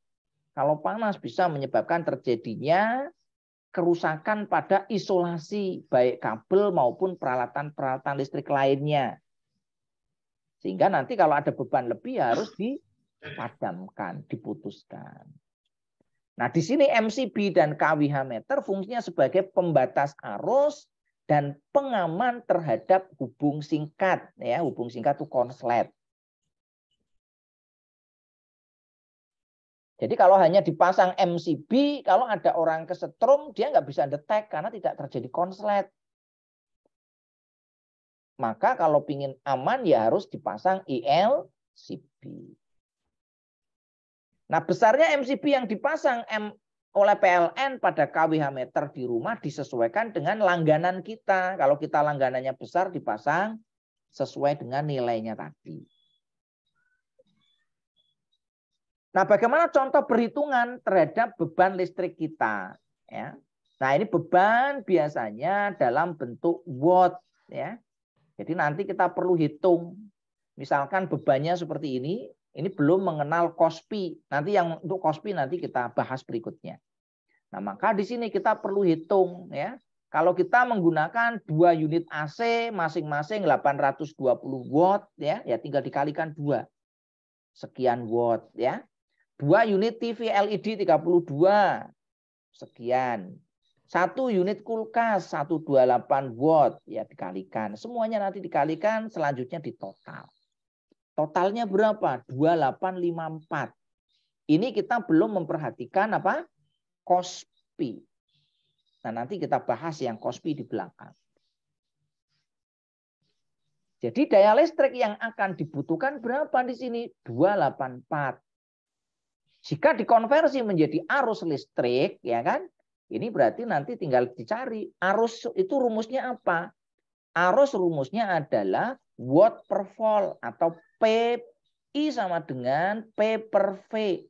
Kalau panas bisa menyebabkan terjadinya kerusakan pada isolasi, baik kabel maupun peralatan-peralatan listrik lainnya. Sehingga nanti kalau ada beban lebih harus dipadamkan, diputuskan. Nah, di sini MCB dan KWH meter fungsinya sebagai pembatas arus dan pengaman terhadap hubung singkat. Ya, hubung singkat itu konslet. Jadi kalau hanya dipasang MCB, kalau ada orang kesetrum, dia nggak bisa detect karena tidak terjadi konslet. Maka kalau ingin aman ya harus dipasang ILCB. Nah, besarnya MCB yang dipasang oleh PLN pada KWH meter di rumah disesuaikan dengan langganan kita. Kalau kita langganannya besar dipasang sesuai dengan nilainya tadi. Nah, bagaimana contoh perhitungan terhadap beban listrik kita? Ya. Nah, ini beban biasanya dalam bentuk watt. Ya. Jadi nanti kita perlu hitung. Misalkan bebannya seperti ini belum mengenal KOSPI. Nanti yang untuk KOSPI nanti kita bahas berikutnya. Nah, maka di sini kita perlu hitung. Ya. Kalau kita menggunakan 2 unit AC masing-masing 820 watt, ya tinggal dikalikan 2. Sekian watt. Ya. 2 unit TV LED 32 sekian. 1 unit kulkas 128 watt ya dikalikan. Semuanya nanti dikalikan, selanjutnya ditotal. Totalnya berapa? 2854. Ini kita belum memperhatikan apa? KOSPI. Nah, nanti kita bahas yang KOSPI di belakang. Jadi daya listrik yang akan dibutuhkan berapa di sini? 284. Jika dikonversi menjadi arus listrik, ya kan? Ini berarti nanti tinggal dicari arus itu rumusnya apa? Arus rumusnya adalah watt per volt atau PI sama dengan P per V.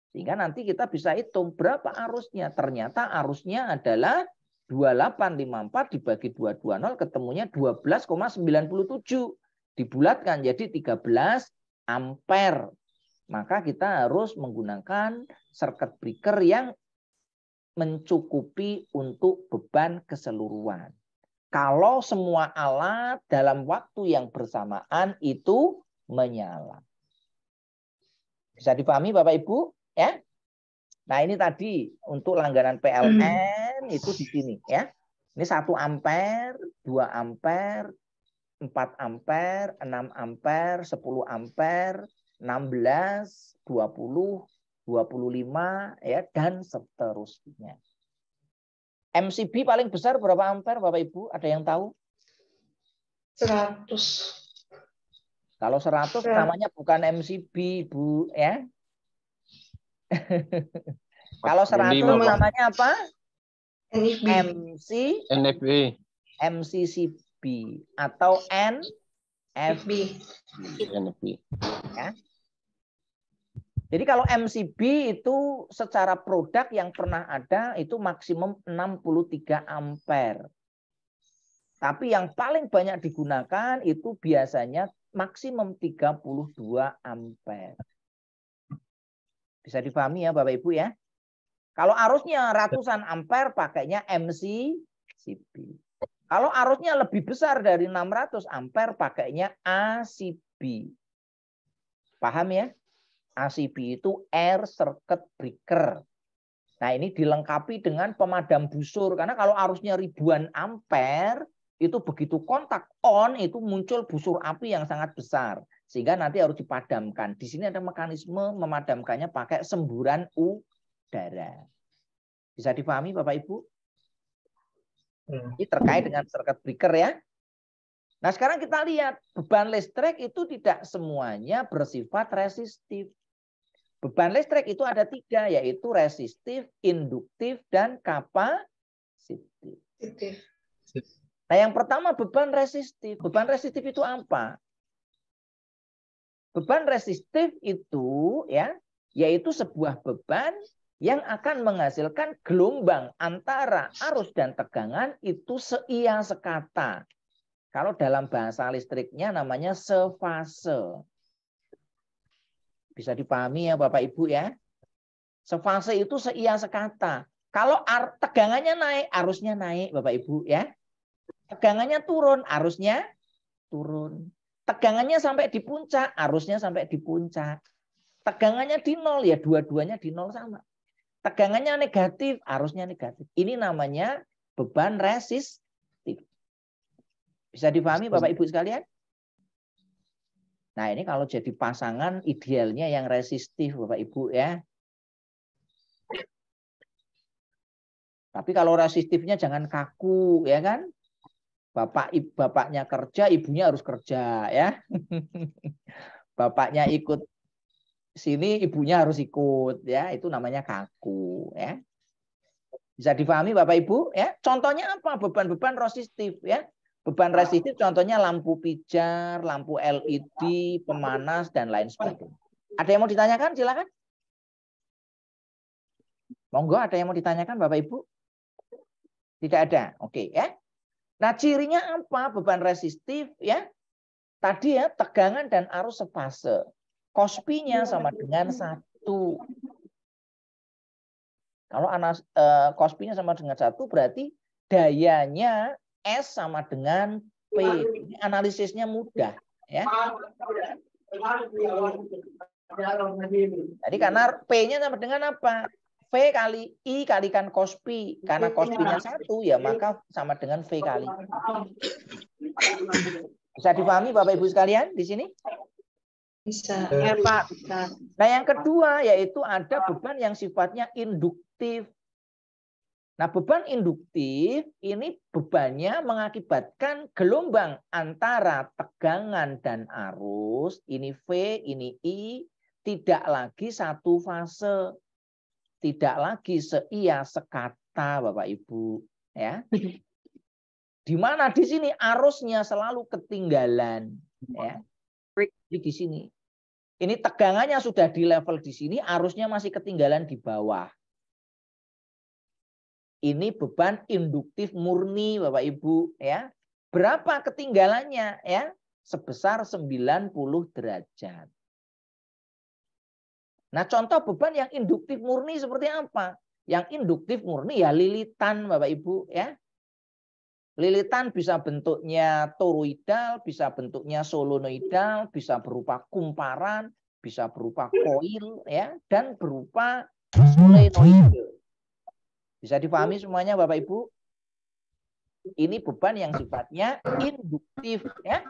Sehingga nanti kita bisa hitung berapa arusnya. Ternyata arusnya adalah 2854 dibagi 220 ketemunya 12,97. Dibulatkan jadi 13 ampere. Maka kita harus menggunakan circuit breaker yang mencukupi untuk beban keseluruhan. Kalau semua alat dalam waktu yang bersamaan itu menyala. Bisa dipahami Bapak Ibu? Ya. Nah ini tadi untuk langganan PLN itu di sini ya. Ini 1 ampere, 2 ampere, 4 ampere, 6 ampere, 10 ampere, 16, 20, 25 ya dan seterusnya. MCB paling besar berapa ampere Bapak Ibu? Ada yang tahu? 100. Kalau 100 namanya bukan MCB, Bu, ya. Kalau 100 namanya apa? NFB. MCCB atau NFB. Ya. Jadi kalau MCB itu secara produk yang pernah ada itu maksimum 63 ampere. Tapi yang paling banyak digunakan itu biasanya maksimum 32 ampere. Bisa dipahami ya Bapak Ibu ya. Kalau arusnya ratusan ampere pakainya MCCB. Kalau arusnya lebih besar dari 600 ampere pakainya ACB. Paham ya? ACB itu air circuit breaker. Nah ini dilengkapi dengan pemadam busur. Karena kalau arusnya ribuan ampere, itu begitu kontak on, itu muncul busur api yang sangat besar. Sehingga nanti harus dipadamkan. Di sini ada mekanisme memadamkannya pakai semburan udara. Bisa dipahami Bapak Ibu? Ini terkait dengan circuit breaker ya. Nah sekarang kita lihat beban listrik itu tidak semuanya bersifat resistif. Beban listrik itu ada 3, yaitu resistif, induktif, dan kapasitif. Nah yang pertama beban resistif. Beban resistif itu apa? Beban resistif itu ya, yaitu sebuah beban yang akan menghasilkan gelombang antara arus dan tegangan itu seia sekata. Kalau dalam bahasa listriknya namanya sefase. Bisa dipahami ya Bapak Ibu ya. Sefase itu seia sekata. Kalau tegangannya naik, arusnya naik Bapak Ibu ya. Tegangannya turun, arusnya turun. Tegangannya sampai di puncak, arusnya sampai di puncak. Tegangannya di nol, ya dua-duanya di nol sama. Tegangannya negatif, arusnya negatif. Ini namanya beban resistif. Bisa dipahami Bapak Ibu sekalian? Nah ini kalau jadi pasangan idealnya yang resistif Bapak Ibu ya. Tapi kalau resistifnya jangan kaku ya kan. Bapaknya kerja, ibunya harus kerja ya. Bapaknya ikut sini, ibunya harus ikut ya. Itu namanya kaku ya. Bisa dipahami Bapak Ibu ya. Contohnya apa? Beban-beban resistif ya. Beban resistif contohnya lampu pijar, lampu LED, pemanas, dan lain sebagainya. Ada yang mau ditanyakan? Silakan. Monggo, ada yang mau ditanyakan Bapak Ibu? Tidak ada. Oke ya. Nah cirinya apa beban resistif ya? Tadi ya tegangan dan arus sefase. Cospi-nya sama dengan 1. Kalau Cospi-nya sama dengan 1 berarti dayanya S sama dengan P. Ini analisisnya mudah ya. Jadi karena P-nya sama dengan apa? V kali I kalikan Cospi. Karena Cospi-nya 1 ya maka sama dengan V kali. Bisa dipahami Bapak Ibu sekalian di sini? Bisa. Ya, Pak. Bisa. Nah yang kedua yaitu ada beban yang sifatnya induktif. Nah, beban induktif ini bebannya mengakibatkan gelombang antara tegangan dan arus, ini V, ini I, tidak lagi satu fase. Tidak lagi seia sekata, Bapak Ibu, ya. Di mana di sini arusnya selalu ketinggalan, ya. Di sini. Ini tegangannya sudah di level di sini, arusnya masih ketinggalan di bawah. Ini beban induktif murni Bapak Ibu ya. Berapa ketinggalannya ya? sebesar 90 derajat. Nah, contoh beban yang induktif murni seperti apa? Yang induktif murni ya lilitan, Bapak Ibu, ya. Lilitan bisa bentuknya toroidal, bisa bentuknya solonoidal, bisa berupa kumparan, bisa berupa koil, ya, dan berupa solenoidal. Bisa dipahami semuanya, Bapak Ibu? Ini beban yang sifatnya induktif, ya.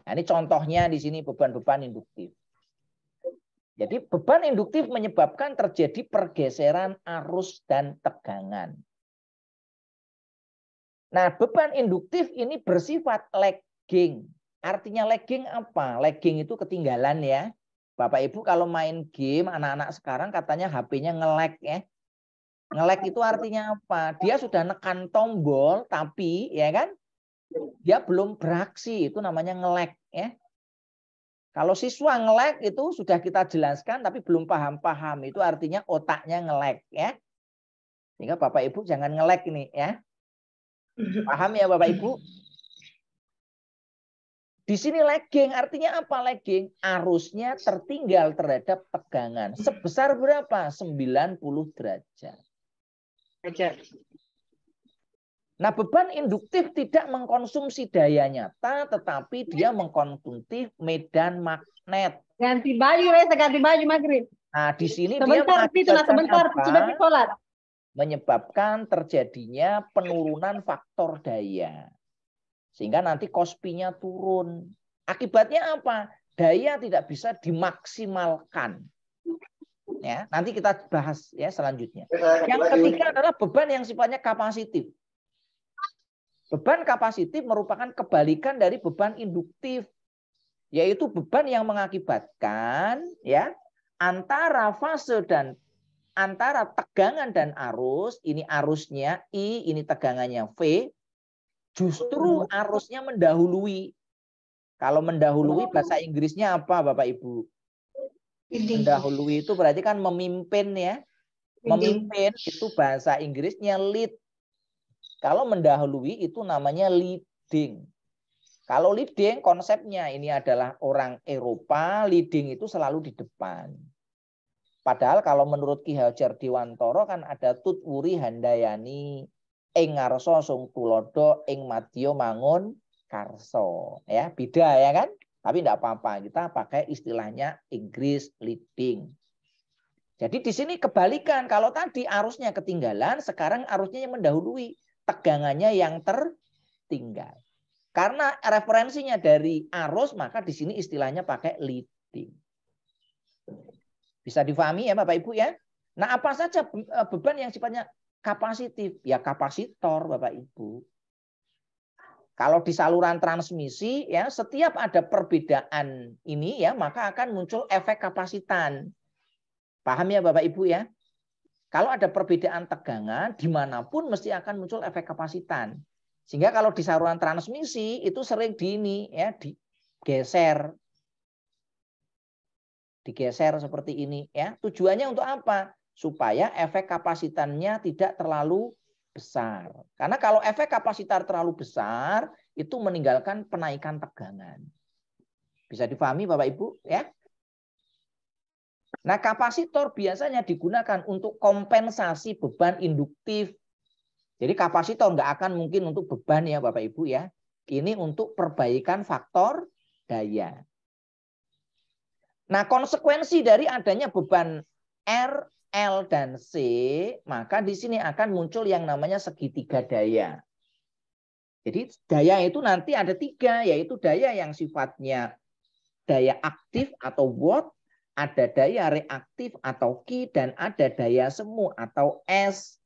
Nah, ini contohnya di sini beban-beban induktif. Jadi beban induktif menyebabkan terjadi pergeseran arus dan tegangan. Nah, beban induktif ini bersifat lagging. Artinya lagging apa? Lagging itu ketinggalan ya. Bapak Ibu kalau main game, anak-anak sekarang katanya HP-nya nge-lag ya. Nge-lag itu artinya apa? Dia sudah nekan tombol tapi ya kan, dia belum beraksi, itu namanya nge-lag ya. Kalau siswa nge-lag itu sudah kita jelaskan tapi belum paham-paham, itu artinya otaknya nge-lag ya. Sehingga Bapak Ibu jangan nge-lag ini ya. Paham ya Bapak Ibu? Di sini lagging, artinya apa lagging? Arusnya tertinggal terhadap tegangan. Sebesar berapa? 90 derajat. Nah, beban induktif tidak mengkonsumsi daya nyata, tetapi dia mengkonsumsi medan magnet. Ganti baju, Reza, ganti baju maghrib. Nah, di sini Sebentar, dia sebentar, sudah sholat. Menyebabkan terjadinya penurunan faktor daya. Sehingga nanti kospinya turun. Akibatnya apa? Daya tidak bisa dimaksimalkan. Ya, nanti kita bahas ya selanjutnya. Yang ketiga adalah beban yang sifatnya kapasitif. Beban kapasitif merupakan kebalikan dari beban induktif, yaitu beban yang mengakibatkan ya antara fase dan antara tegangan dan arus, ini arusnya I, ini tegangannya V, justru arusnya mendahului. Kalau mendahului bahasa Inggrisnya apa Bapak Ibu? Mendahului itu berarti kan memimpin ya. Memimpin itu bahasa Inggrisnya lead. Kalau mendahului itu namanya leading. Kalau leading konsepnya ini adalah orang Eropa, leading itu selalu di depan. Padahal kalau menurut Ki Hajar Dewantara kan ada tutwuri handayani, ing ngarsa sung tulodo, ing madya mangun karso. Ya, beda ya kan? Tapi tidak apa-apa, kita pakai istilahnya Inggris leading. Jadi di sini kebalikan, kalau tadi arusnya ketinggalan, sekarang arusnya yang mendahului, tegangannya yang tertinggal. Karena referensinya dari arus, maka di sini istilahnya pakai leading. Bisa difahami ya Bapak Ibu ya. Nah, apa saja beban yang sifatnya kapasitif? Ya kapasitor Bapak Ibu. Kalau di saluran transmisi ya setiap ada perbedaan ini ya maka akan muncul efek kapasitan. Paham ya Bapak Ibu ya? Kalau ada perbedaan tegangan dimanapun mesti akan muncul efek kapasitan. Sehingga kalau di saluran transmisi itu sering digeser. Digeser seperti ini ya. Tujuannya untuk apa? Supaya efek kapasitannya tidak terlalu besar. Karena kalau efek kapasitor terlalu besar itu meninggalkan penaikan tegangan. Bisa dipahami Bapak Ibu ya? Nah, kapasitor biasanya digunakan untuk kompensasi beban induktif. Jadi kapasitor nggak akan mungkin untuk beban ya Bapak Ibu ya. Ini untuk perbaikan faktor daya. Nah, konsekuensi dari adanya beban R, L, dan C, maka di sini akan muncul yang namanya segitiga daya. Jadi daya itu nanti ada tiga, yaitu daya yang sifatnya daya aktif atau watt, ada daya reaktif atau Q, dan ada daya semu atau S.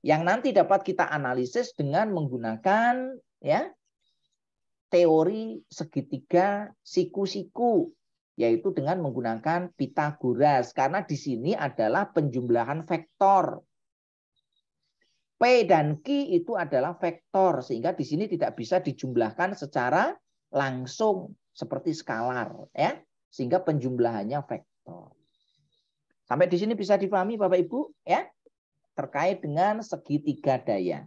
Yang nanti dapat kita analisis dengan menggunakan ya teori segitiga siku-siku. Yaitu dengan menggunakan Pythagoras. Karena di sini adalah penjumlahan vektor. P dan Q itu adalah vektor. Sehingga di sini tidak bisa dijumlahkan secara langsung. Seperti skalar. Ya. Sehingga penjumlahannya vektor. Sampai di sini bisa dipahami Bapak Ibu? Ya. Terkait dengan segitiga daya.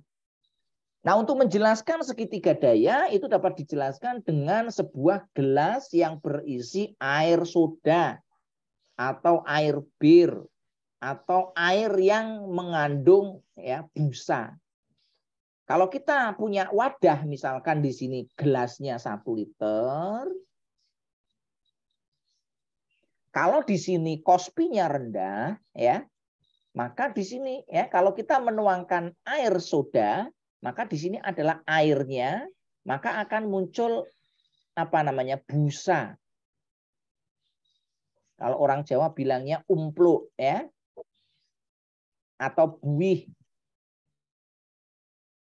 Nah, untuk menjelaskan segitiga daya itu dapat dijelaskan dengan sebuah gelas yang berisi air soda atau air bir atau air yang mengandung ya busa. Kalau kita punya wadah, misalkan di sini gelasnya 1 liter, kalau di sini kospinya rendah, ya, maka di sini ya kalau kita menuangkan air soda, maka di sini adalah airnya, maka akan muncul apa namanya busa. Kalau orang Jawa bilangnya umpluk, ya, atau buih.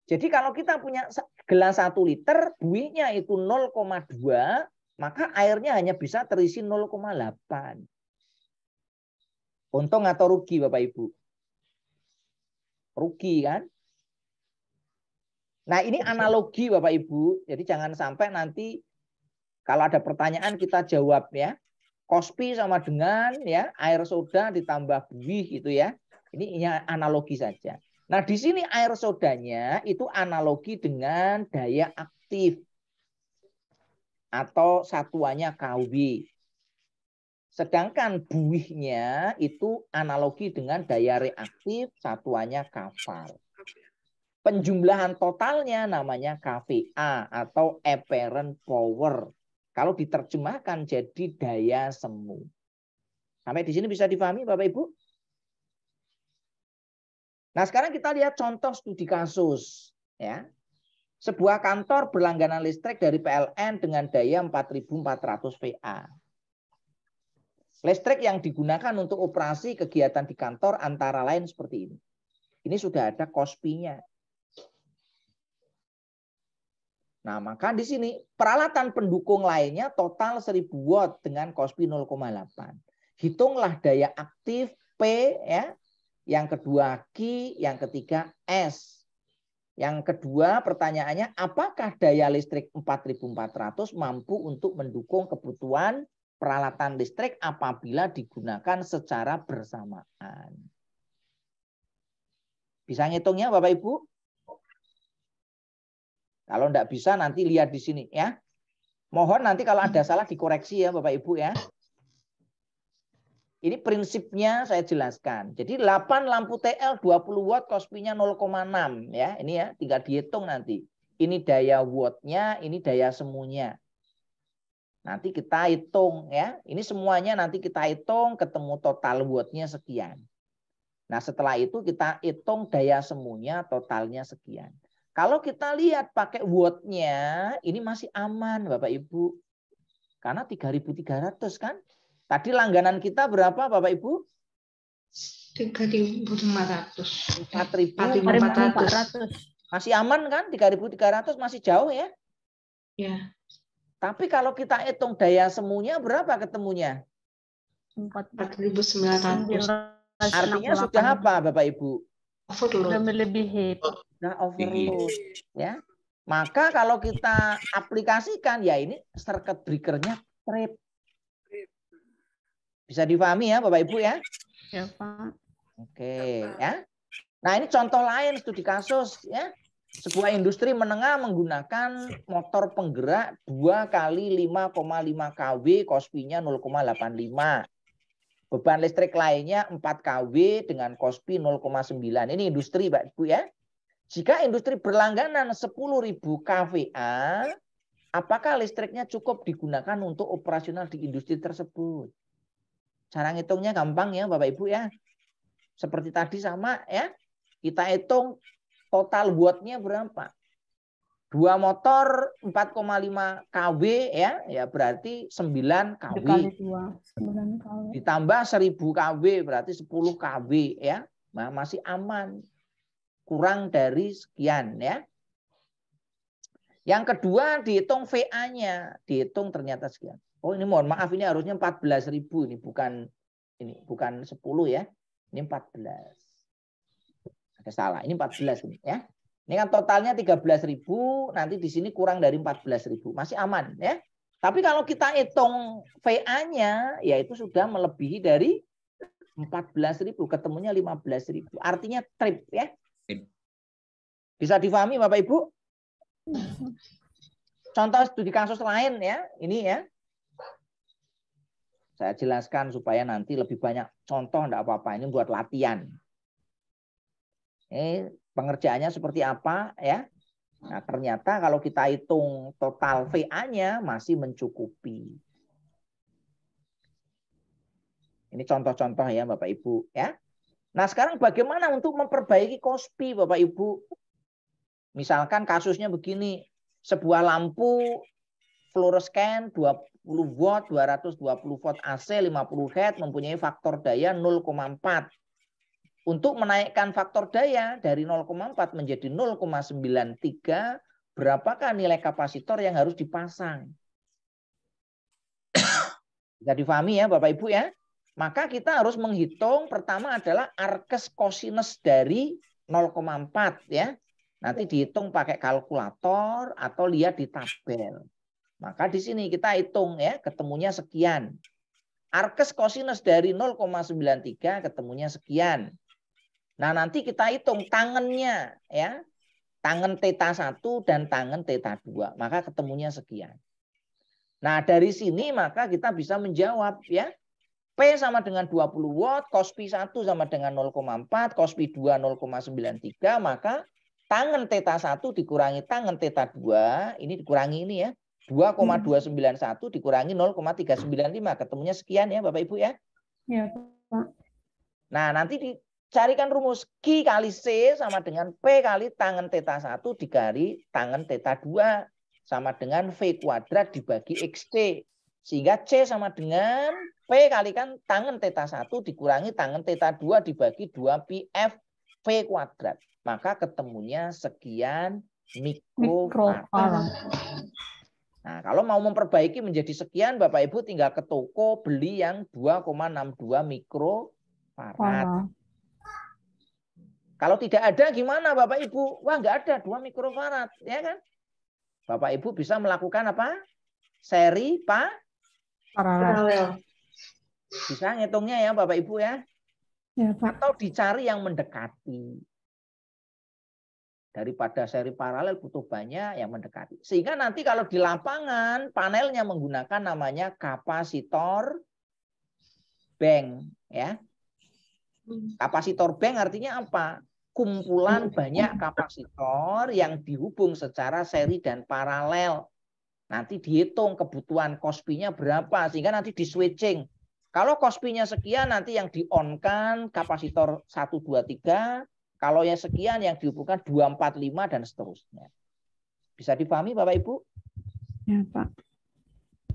Jadi kalau kita punya gelas 1 liter, buihnya itu 0,2, maka airnya hanya bisa terisi 0,8. Untung atau rugi Bapak Ibu? Rugi kan? Nah ini analogi Bapak Ibu. Jadi jangan sampai nanti kalau ada pertanyaan kita jawab ya. Kospi sama dengan ya air soda ditambah buih gitu ya. Ini analogi saja. Nah di sini air sodanya itu analogi dengan daya aktif atau satuannya kW. Sedangkan buihnya itu analogi dengan daya reaktif satuannya kvar. Penjumlahan totalnya namanya kVA atau apparent power. Kalau diterjemahkan jadi daya semu. Sampai di sini bisa dipahami Bapak Ibu? Nah sekarang kita lihat contoh studi kasus. Ya. Sebuah kantor berlangganan listrik dari PLN dengan daya 4.400 VA. Listrik yang digunakan untuk operasi kegiatan di kantor antara lain seperti ini. Ini sudah ada kospinya. Nah, maka di sini peralatan pendukung lainnya total 1000 watt dengan kospi 0,8. Hitunglah daya aktif P ya. Yang kedua Q, yang ketiga S. Yang kedua pertanyaannya apakah daya listrik 4.400 mampu untuk mendukung kebutuhan peralatan listrik apabila digunakan secara bersamaan. Bisa ngitungnya Bapak Ibu? Kalau enggak bisa nanti lihat di sini ya. Mohon nanti kalau ada salah dikoreksi ya Bapak Ibu ya. Ini prinsipnya saya jelaskan. Jadi 8 lampu TL 20 watt kospinya 0,6 ya. Ini ya tinggal dihitung nanti. Ini daya wattnya, ini daya semuanya. Nanti kita hitung ya. Ini semuanya nanti kita hitung ketemu total wattnya sekian. Nah setelah itu kita hitung daya semuanya totalnya sekian. Kalau kita lihat pakai wattnya ini masih aman Bapak Ibu. Karena 3.300 kan. Tadi langganan kita berapa Bapak Ibu? 3.500. 4.400. Masih aman kan? 3.300 masih jauh ya? Ya. Tapi kalau kita hitung daya semuanya berapa ketemunya? 4.900. Artinya sudah apa Bapak Ibu? Sudah melebihi. Sudah overload ya. Maka kalau kita aplikasikan ya ini circuit breaker-nya trip. Bisa dipahami ya Bapak Ibu ya? Ya, Pak. Oke ya. Nah, ini contoh lain studi kasus ya. Sebuah industri menengah menggunakan motor penggerak 2 kali 5,5 kW, kospinya 0,85. Beban listrik lainnya 4 kW dengan kospi 0,9. Ini industri Pak Ibu ya. Jika industri berlangganan 10.000 kVA, apakah listriknya cukup digunakan untuk operasional di industri tersebut? Cara ngitungnya gampang ya Bapak Ibu ya. Seperti tadi sama ya. Kita hitung total wattnya berapa. 2 motor 4,5 kW ya. Ya berarti 9 kW. Ditambah 1000 kW berarti 10 kW ya. Nah, masih aman. Kurang dari sekian ya. Yang kedua dihitung VA-nya. Dihitung ternyata sekian. Oh ini mohon maaf ini harusnya 14.000 ini bukan 10 ya. Ini 14. Ada salah. Ini 14 ini ya. Ini kan totalnya 13.000, nanti di sini kurang dari 14.000. Masih aman ya. Tapi kalau kita hitung VA-nya ya itu sudah melebihi dari 14.000, ketemunya 15.000. Artinya trip ya. Bisa difahami Bapak Ibu? Contoh studi kasus lain ya, ini ya. Saya jelaskan supaya nanti lebih banyak contoh, enggak apa-apa. Ini buat latihan. Ini pengerjaannya seperti apa ya? Nah, ternyata kalau kita hitung total VA-nya masih mencukupi. Ini contoh-contoh ya Bapak Ibu ya. Nah, sekarang bagaimana untuk memperbaiki KOSPI Bapak Ibu? Misalkan kasusnya begini, sebuah lampu fluorescent 20 watt, 220 watt AC, 50 Hz mempunyai faktor daya 0,4. Untuk menaikkan faktor daya dari 0,4 menjadi 0,93, berapakah nilai kapasitor yang harus dipasang? Bisa difahami ya Bapak Ibu ya? Maka kita harus menghitung pertama adalah arkes kosinus dari 0,4 ya. Nanti dihitung pakai kalkulator atau lihat di tabel. Maka di sini kita hitung ya, ketemunya sekian. Arkes kosinus dari 0,93 ketemunya sekian. Nah, nanti kita hitung tangannya ya. Tangan theta 1 dan tangan theta 2, maka ketemunya sekian. Nah, dari sini maka kita bisa menjawab ya. P sama dengan 20 watt, KOSPI 1 sama dengan 0,4, KOSPI 2 0,93, maka tangan theta 1 dikurangi tangan theta 2, ini dikurangi ini ya, 2,291 dikurangi 0,395, ketemunya sekian ya Bapak Ibu ya. Ya, Pak. Nah, nanti dicarikan rumus Q kali C sama dengan P kali tangan theta 1 dikali tangan theta 2 sama dengan V kuadrat dibagi XT. Sehingga C sama dengan P kalikan tangan theta 1 dikurangi tangan theta 2 dibagi 2πf V kuadrat. Maka ketemunya sekian mikrofarad. Nah, kalau mau memperbaiki menjadi sekian, Bapak Ibu tinggal ke toko beli yang 2,62 mikrofarad. Kalau tidak ada gimana Bapak Ibu? Wah, nggak ada 2 mikrofarad, ya kan? Bapak Ibu bisa melakukan apa? Seri Paralel. Bisa ngitungnya ya Bapak Ibu ya. Ya, Pak. Atau dicari yang mendekati. Daripada seri paralel butuh banyak yang mendekati. Sehingga nanti kalau di lapangan panelnya menggunakan namanya kapasitor bank ya. Kapasitor bank artinya apa? Kumpulan banyak kapasitor yang dihubung secara seri dan paralel. Nanti dihitung kebutuhan KOSPI-nya berapa sehingga nanti di switching. Kalau KOSPI-nya sekian nanti yang di-on-kan kapasitor 1, 2, 3. Kalau yang sekian yang dihubungkan 2, 4, 5 dan seterusnya. Bisa dipahami Bapak Ibu? Ya, Pak.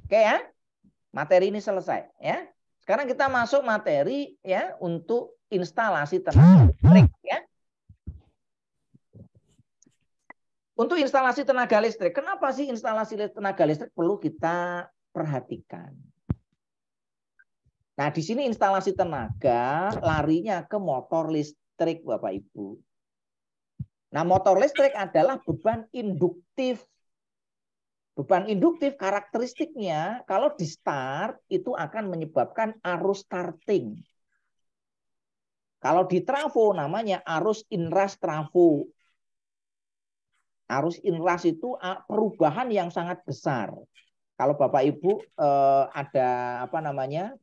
Oke ya. Materi ini selesai ya. Sekarang kita masuk materi ya untuk instalasi tenaga listrik ya. Untuk instalasi tenaga listrik, kenapa sih instalasi tenaga listrik perlu kita perhatikan? Nah, di sini instalasi tenaga larinya ke motor listrik, Bapak Ibu. Nah, motor listrik adalah beban induktif. Beban induktif karakteristiknya kalau di start itu akan menyebabkan arus starting. Kalau di trafo namanya arus inrush trafo. Arus inrush itu perubahan yang sangat besar. Kalau Bapak Ibu ada apa namanya?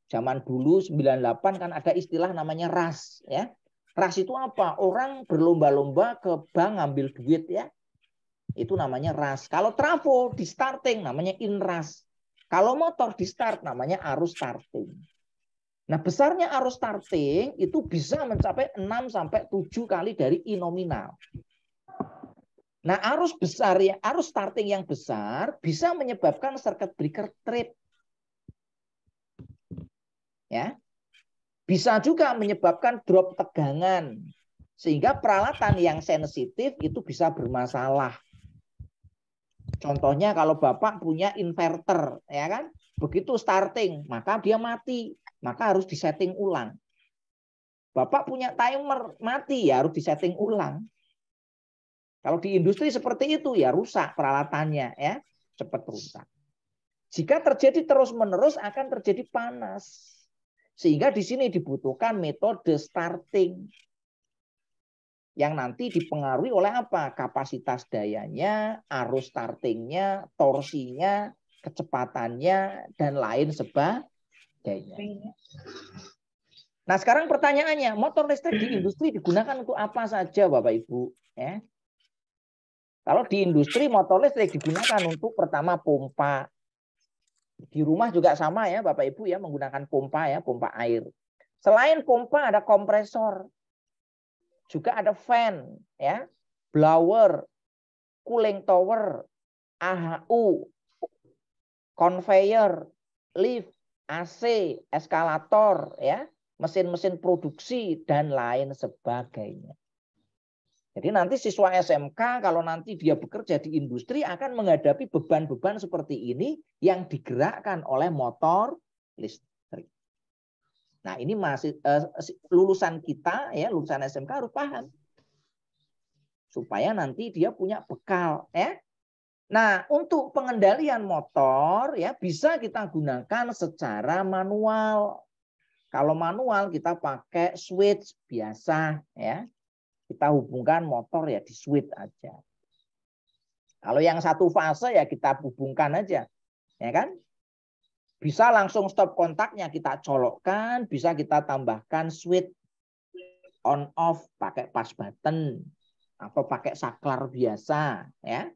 Zaman dulu 98 kan ada istilah namanya rush ya. Rush itu apa? Orang berlomba-lomba ke bank ngambil duit ya. Itu namanya rush. Kalau trafo di starting namanya inrush. Kalau motor di start namanya arus starting. Nah, besarnya arus starting itu bisa mencapai 6 sampai 7 kali dari I nominal. Nah, arus besar ya, arus starting yang besar bisa menyebabkan circuit breaker trip. Ya. Bisa juga menyebabkan drop tegangan sehingga peralatan yang sensitif itu bisa bermasalah. Contohnya kalau Bapak punya inverter, ya kan? Begitu starting, maka dia mati, maka harus disetting ulang. Bapak punya timer, mati ya harus disetting ulang. Kalau di industri seperti itu ya rusak peralatannya ya, cepat rusak. Jika terjadi terus-menerus akan terjadi panas. Sehingga di sini dibutuhkan metode starting. yang nanti dipengaruhi oleh apa? Kapasitas dayanya, arus startingnya, torsinya, kecepatannya, dan lain sebagainya. Nah, sekarang pertanyaannya, motor listrik di industri digunakan untuk apa saja, Bapak Ibu? Ya. Kalau di industri, motor listrik digunakan untuk pertama pompa. Di rumah juga sama ya, Bapak Ibu ya, menggunakan pompa ya, pompa air. Selain pompa ada kompresor. Juga ada fan, ya, blower, cooling tower, AHU, conveyor, lift, AC, eskalator, ya, mesin-mesin produksi dan lain sebagainya. Jadi nanti siswa SMK kalau nanti dia bekerja di industri akan menghadapi beban-beban seperti ini yang digerakkan oleh motor listrik. Nah, ini masih lulusan kita ya, lulusan SMK harus paham. Supaya nanti dia punya bekal ya. Nah, untuk pengendalian motor ya bisa kita gunakan secara manual. Kalau manual kita pakai switch biasa ya. Kita hubungkan motor ya di switch aja. Kalau yang satu fase ya kita hubungkan aja. Ya kan? Bisa langsung stop kontaknya kita colokkan, bisa kita tambahkan switch on off pakai push button atau pakai saklar biasa ya.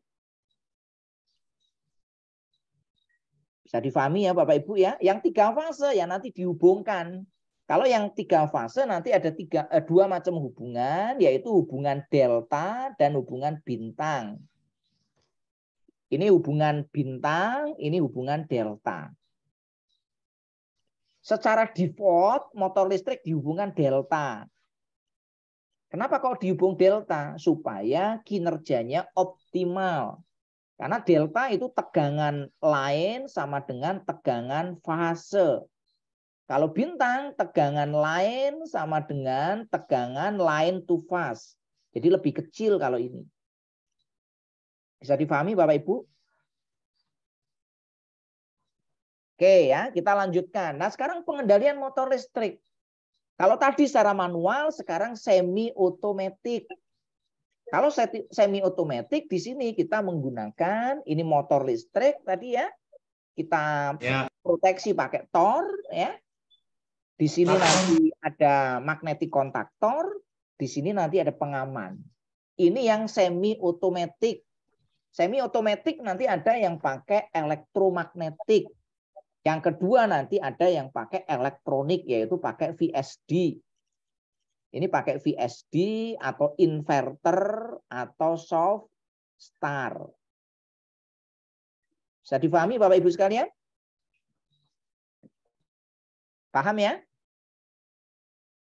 Bisa difahami ya Bapak Ibu ya. Yang 3 fase ya nanti dihubungkan. Kalau yang 3 fase nanti ada 2 macam hubungan, yaitu hubungan delta dan hubungan bintang. Ini hubungan bintang, ini hubungan delta. Secara default motor listrik dihubungkan delta. Kenapa kok dihubung delta? Supaya kinerjanya optimal. Karena delta itu tegangan line sama dengan tegangan fase. Kalau bintang, tegangan line sama dengan tegangan line to phase. Jadi lebih kecil kalau ini. Bisa difahami Bapak Ibu? Oke ya, kita lanjutkan. Nah sekarang pengendalian motor listrik. Kalau tadi secara manual, sekarang semi otomatis. Kalau semi otomatis di sini kita menggunakan ini motor listrik tadi ya. Kita proteksi pakai tor ya. Di sini nanti ada magnetic kontaktor, di sini nanti ada pengaman. Ini yang semi otomatis. Semi otomatis nanti ada yang pakai elektromagnetik. Yang kedua nanti ada yang pakai elektronik, yaitu pakai VSD. Ini pakai VSD atau inverter atau soft start. Bisa difahami Bapak Ibu sekalian? Paham ya?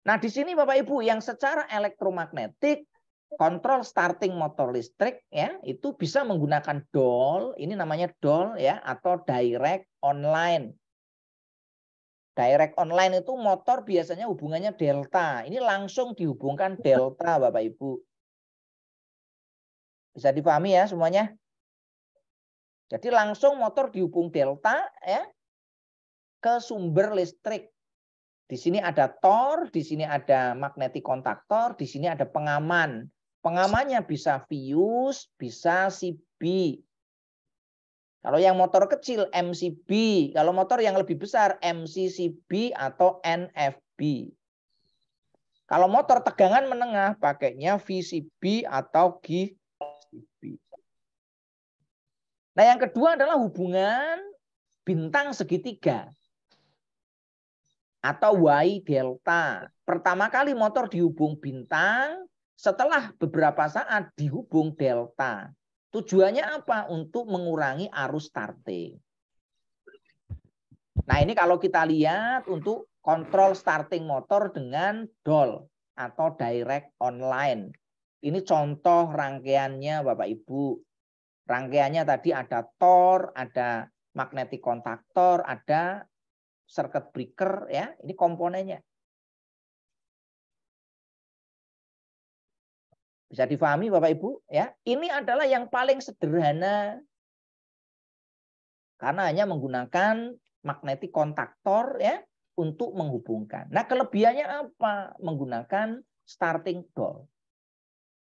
Nah di sini Bapak Ibu yang secara elektromagnetik kontrol starting motor listrik ya itu bisa menggunakan DOL, ini namanya DOL ya atau direct online. Direct online itu motor biasanya hubungannya delta. Ini langsung dihubungkan delta Bapak Ibu. Bisa dipahami ya semuanya? Jadi langsung motor dihubung delta ya ke sumber listrik. Di sini ada tor, di sini ada magnetic kontaktor, di sini ada pengaman. Pengamannya bisa fuse, bisa CB. Kalau yang motor kecil MCB, kalau motor yang lebih besar MCCB atau NFB. Kalau motor tegangan menengah pakainya VCB atau GCB. Nah, yang kedua adalah hubungan bintang segitiga atau Y delta. Pertama kali motor dihubung bintang, setelah beberapa saat dihubung delta. Tujuannya apa? Untuk mengurangi arus starting. Nah ini kalau kita lihat untuk kontrol starting motor dengan DOL atau direct online. Ini contoh rangkaiannya Bapak Ibu. Rangkaiannya tadi ada tor, ada magnetic kontaktor, ada circuit breaker ya. Ini komponennya. Bisa difahami Bapak Ibu ya. Ini adalah yang paling sederhana. Karena hanya menggunakan magnetic kontaktor ya untuk menghubungkan. Nah, kelebihannya apa? Menggunakan starting DOL.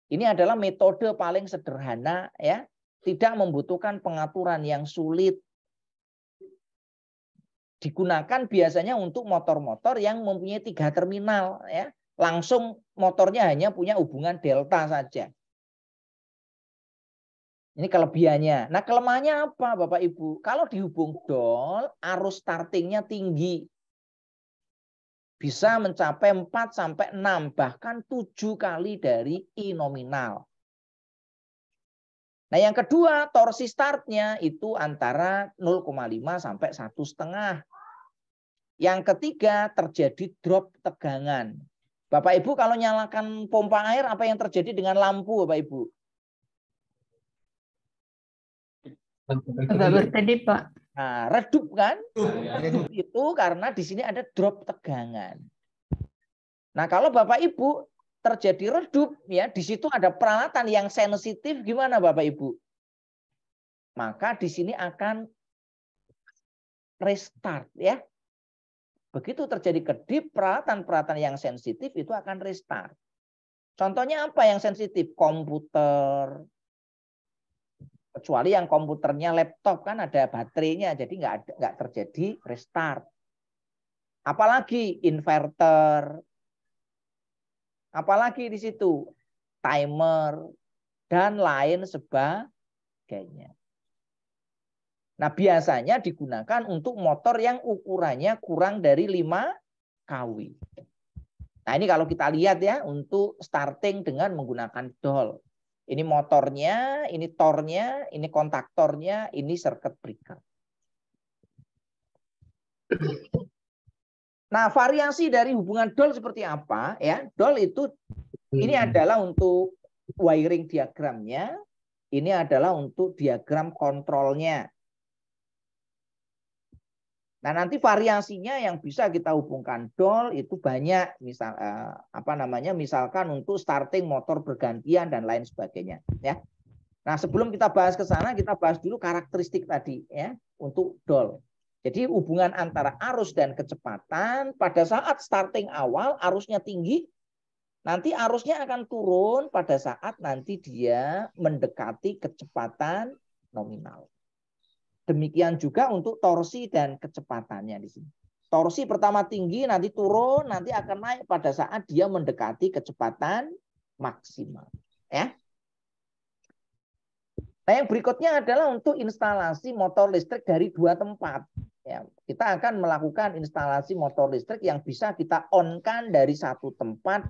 Ini adalah metode paling sederhana ya, tidak membutuhkan pengaturan yang sulit. Digunakan biasanya untuk motor-motor yang mempunyai 3 terminal ya. Langsung motornya hanya punya hubungan delta saja. Ini kelebihannya. Nah, kelemahannya apa Bapak Ibu? Kalau dihubung dol, arus startingnya tinggi. Bisa mencapai 4 sampai 6, bahkan 7 kali dari I nominal. Nah, yang kedua, torsi startnya itu antara 0,5 sampai 1,5. Yang ketiga, terjadi drop tegangan. Bapak Ibu kalau nyalakan pompa air, apa yang terjadi dengan lampu Bapak Ibu? Agak berkedip, Pak. Nah, redup kan? Redup itu karena di sini ada drop tegangan. Nah, kalau Bapak Ibu terjadi redup, ya di situ ada peralatan yang sensitif, gimana Bapak Ibu? Maka di sini akan restart, ya. Begitu terjadi kedip, peralatan-peralatan yang sensitif itu akan restart. Contohnya apa yang sensitif? Komputer. Kecuali yang komputernya laptop kan ada baterainya, jadi nggak terjadi restart. Apalagi inverter, apalagi di situ timer dan lain sebagainya. Nah, biasanya digunakan untuk motor yang ukurannya kurang dari 5 kW. Nah, ini kalau kita lihat ya, untuk starting dengan menggunakan dol. Ini motornya, ini tornya, ini kontaktornya, ini circuit breaker. Nah, variasi dari hubungan dol seperti apa ya? Dol itu ini adalah untuk wiring diagramnya, ini adalah untuk diagram kontrolnya. Nah, nanti variasinya yang bisa kita hubungkan dol itu banyak, misal misalkan untuk starting motor bergantian dan lain sebagainya ya. Nah, sebelum kita bahas ke sana, kita bahas dulu karakteristik tadi ya untuk dol. Jadi hubungan antara arus dan kecepatan pada saat starting awal arusnya tinggi, nanti arusnya akan turun pada saat nanti dia mendekati kecepatan nominal. Demikian juga untuk torsi dan kecepatannya di sini. Torsi pertama tinggi, nanti turun, nanti akan naik pada saat dia mendekati kecepatan maksimal. Ya. Nah, yang berikutnya adalah untuk instalasi motor listrik dari 2 tempat. Ya, kita akan melakukan instalasi motor listrik yang bisa kita on-kan dari 1 tempat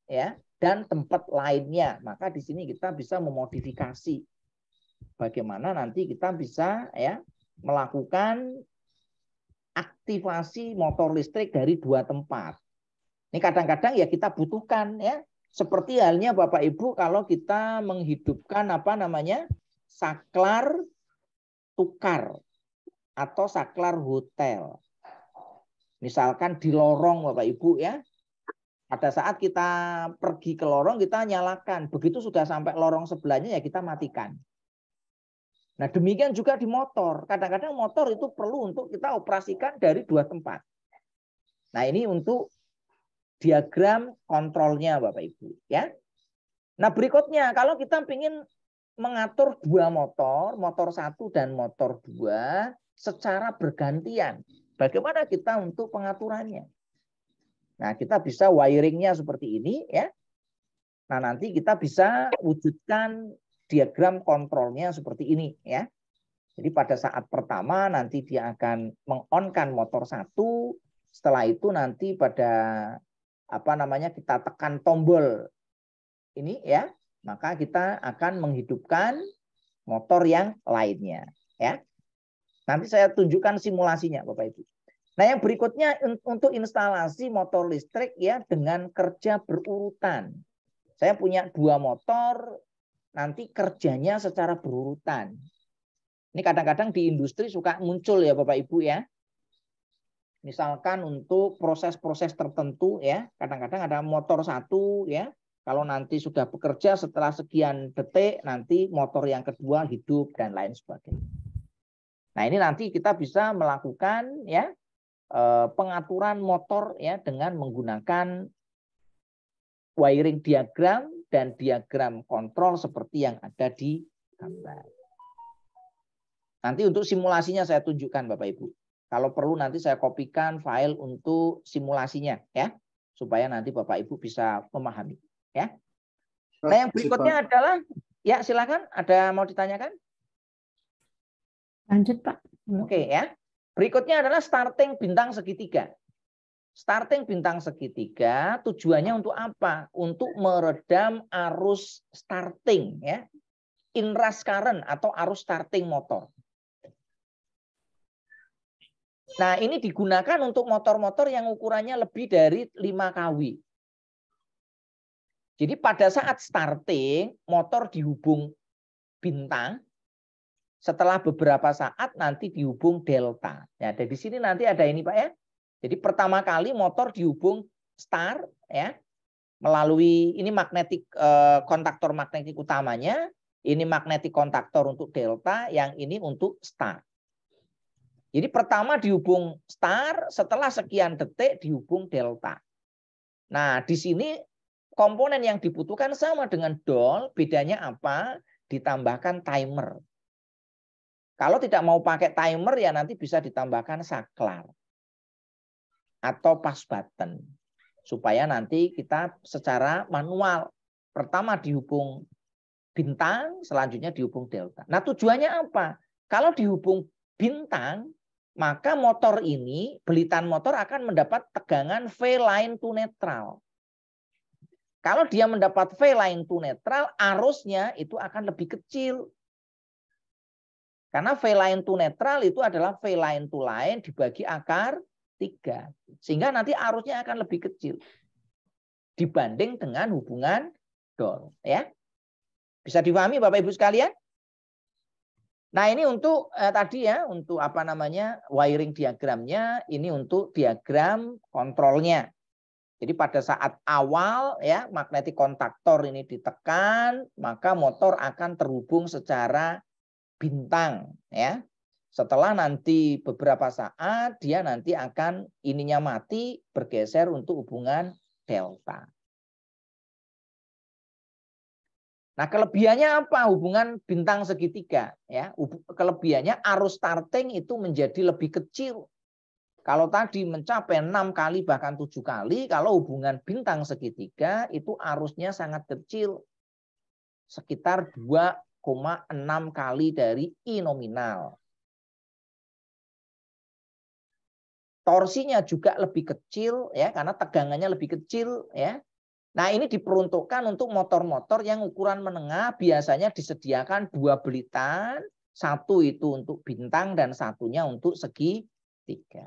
ya dan tempat lainnya. Maka di sini kita bisa memodifikasi. Bagaimana nanti kita bisa ya melakukan aktivasi motor listrik dari 2 tempat. Ini kadang-kadang ya kita butuhkan ya. Seperti halnya Bapak Ibu kalau kita menghidupkan saklar tukar atau saklar hotel. Misalkan di lorong Bapak Ibu ya. Pada saat kita pergi ke lorong kita nyalakan. Begitu sudah sampai lorong sebelahnya ya kita matikan. Nah, demikian juga di motor. Kadang-kadang motor itu perlu untuk kita operasikan dari 2 tempat. Nah, ini untuk diagram kontrolnya Bapak Ibu. Ya. Nah, berikutnya kalau kita ingin mengatur 2 motor, motor 1 dan motor 2 secara bergantian. Bagaimana kita untuk pengaturannya? Nah, kita bisa wiringnya seperti ini. Ya. Nah, nanti kita bisa wujudkan diagram kontrolnya seperti ini ya. Jadi pada saat pertama nanti dia akan meng-on-kan motor 1, setelah itu nanti pada kita tekan tombol ini ya, maka kita akan menghidupkan motor yang lainnya ya. Nanti saya tunjukkan simulasinya Bapak Ibu. Nah, yang berikutnya untuk instalasi motor listrik ya dengan kerja berurutan. Saya punya 2 motor, nanti kerjanya secara berurutan. Ini kadang-kadang di industri suka muncul ya Bapak Ibu ya. Misalkan untuk proses-proses tertentu ya, kadang-kadang ada motor 1 ya. Kalau nanti sudah bekerja setelah sekian detik, nanti motor yang kedua hidup dan lain sebagainya. Nah, ini nanti kita bisa melakukan ya pengaturan motor ya dengan menggunakan wiring diagram dan diagram kontrol seperti yang ada di gambar. Nanti untuk simulasinya saya tunjukkan Bapak Ibu. Kalau perlu nanti saya kopikan file untuk simulasinya ya, supaya nanti Bapak Ibu bisa memahami ya. Nah, yang berikutnya adalah ya silakan, ada mau ditanyakan? Lanjut Pak. Oke ya. Berikutnya adalah starting bintang segitiga. Starting bintang segitiga tujuannya untuk apa? Untuk meredam arus starting ya. Inrush current atau arus starting motor. Nah, ini digunakan untuk motor-motor yang ukurannya lebih dari 5 kW. Jadi pada saat starting motor dihubung bintang, setelah beberapa saat nanti dihubung delta. Ya, dari sini nanti ada ini Pak ya. Jadi pertama kali motor dihubung start ya, melalui ini magnetik kontaktor magnetik utamanya, ini magnetik kontaktor untuk delta, yang ini untuk start. Jadi pertama dihubung start, setelah sekian detik dihubung delta. Nah, di sini komponen yang dibutuhkan sama dengan DOL, bedanya apa? Ditambahkan timer. Kalau tidak mau pakai timer ya nanti bisa ditambahkan saklar atau push button. Supaya nanti kita secara manual pertama dihubung bintang, selanjutnya dihubung delta. Nah, tujuannya apa? Kalau dihubung bintang, maka motor ini, belitan motor akan mendapat tegangan V line to neutral. Kalau dia mendapat V line to neutral, arusnya itu akan lebih kecil. Karena V line to neutral itu adalah V line to line dibagi akar 3. Sehingga nanti arusnya akan lebih kecil dibanding dengan hubungan DOL. Ya. Bisa dipahami Bapak Ibu sekalian? Nah, ini untuk tadi ya, untuk apa namanya wiring diagramnya, ini untuk diagram kontrolnya. Jadi pada saat awal ya magnetik kontaktor ini ditekan, maka motor akan terhubung secara bintang ya. Setelah nanti beberapa saat dia nanti akan ininya mati, bergeser untuk hubungan delta. Nah, kelebihannya apa hubungan bintang segitiga ya? Kelebihannya arus starting itu menjadi lebih kecil. Kalau tadi mencapai 6 kali bahkan 7 kali, kalau hubungan bintang segitiga itu arusnya sangat kecil. Sekitar 2,6 kali dari I nominal. Torsinya juga lebih kecil ya karena tegangannya lebih kecil ya. Nah, ini diperuntukkan untuk motor-motor yang ukuran menengah, biasanya disediakan 2 belitan, satu itu untuk bintang dan satunya untuk segitiga.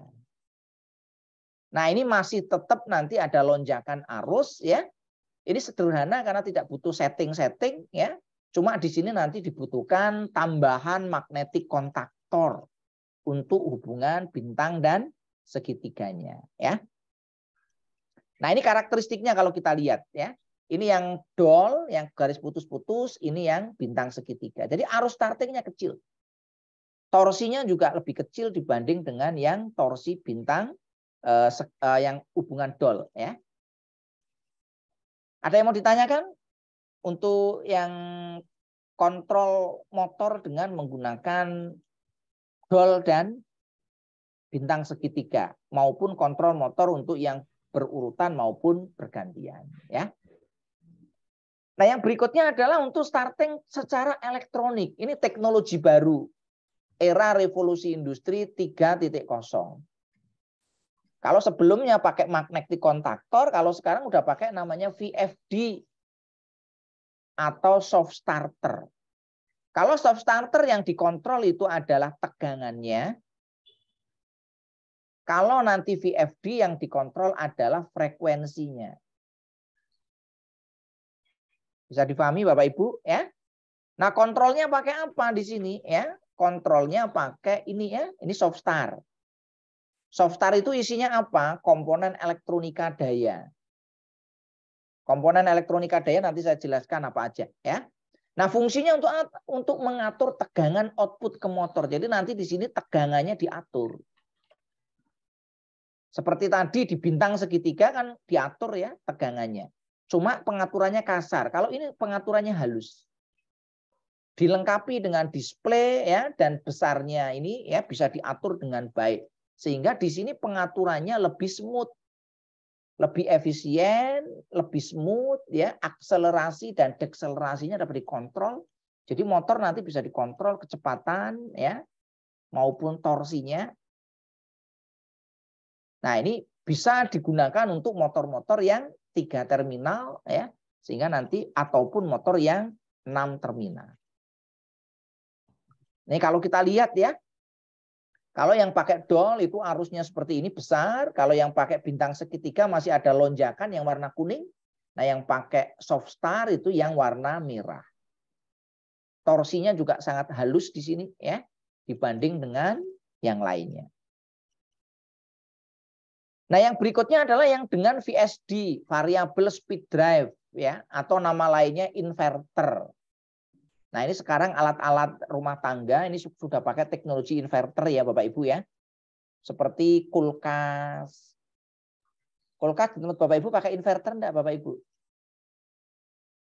Nah, ini masih tetap nanti ada lonjakan arus ya. Ini sederhana karena tidak butuh setting-setting ya. Cuma di sini nanti dibutuhkan tambahan magnetik kontaktor untuk hubungan bintang dan segitiganya ya. Nah, ini karakteristiknya kalau kita lihat ya. Ini yang DOL, yang garis putus-putus, ini yang bintang segitiga. Jadi arus startingnya kecil. Torsinya juga lebih kecil dibanding dengan yang torsi bintang yang hubungan DOL ya. Ada yang mau ditanyakan untuk yang kontrol motor dengan menggunakan DOL dan bintang segitiga maupun kontrol motor untuk yang berurutan maupun bergantian ya. Nah, yang berikutnya adalah untuk starting secara elektronik. Ini teknologi baru. Era revolusi industri 3.0. Kalau sebelumnya pakai magnetik kontaktor, kalau sekarang udah pakai namanya VFD atau soft starter. Kalau soft starter yang dikontrol itu adalah tegangannya. Kalau nanti VFD yang dikontrol adalah frekuensinya. Bisa dipahami Bapak Ibu ya? Nah, kontrolnya pakai apa di sini ya? Kontrolnya pakai ini ya, ini soft start. Soft start itu isinya apa? Komponen elektronika daya. Komponen elektronika daya nanti saya jelaskan apa aja ya. Nah, fungsinya untuk mengatur tegangan output ke motor. Jadi nanti di sini tegangannya diatur. Seperti tadi di bintang segitiga kan diatur ya tegangannya. Cuma pengaturannya kasar. Kalau ini pengaturannya halus. Dilengkapi dengan display ya dan besarnya ini ya bisa diatur dengan baik. Sehingga di sini pengaturannya lebih smooth, lebih efisien, lebih smooth ya, akselerasi dan dekselerasinya dapat dikontrol. Jadi motor nanti bisa dikontrol kecepatan ya maupun torsinya. Nah, ini bisa digunakan untuk motor-motor yang 3 terminal ya, sehingga nanti ataupun motor yang 6 terminal. Nih kalau kita lihat ya, kalau yang pakai dol itu arusnya seperti ini besar, kalau yang pakai bintang segitiga masih ada lonjakan yang warna kuning. Nah, yang pakai soft star itu yang warna merah. Torsinya juga sangat halus di sini ya, dibanding dengan yang lainnya. Nah, yang berikutnya adalah yang dengan VSD, variable speed drive ya, atau nama lainnya inverter. Nah, ini sekarang alat-alat rumah tangga ini sudah pakai teknologi inverter ya Bapak Ibu ya. Seperti kulkas. Kulkas di tempat Bapak Ibu pakai inverter enggak Bapak Ibu?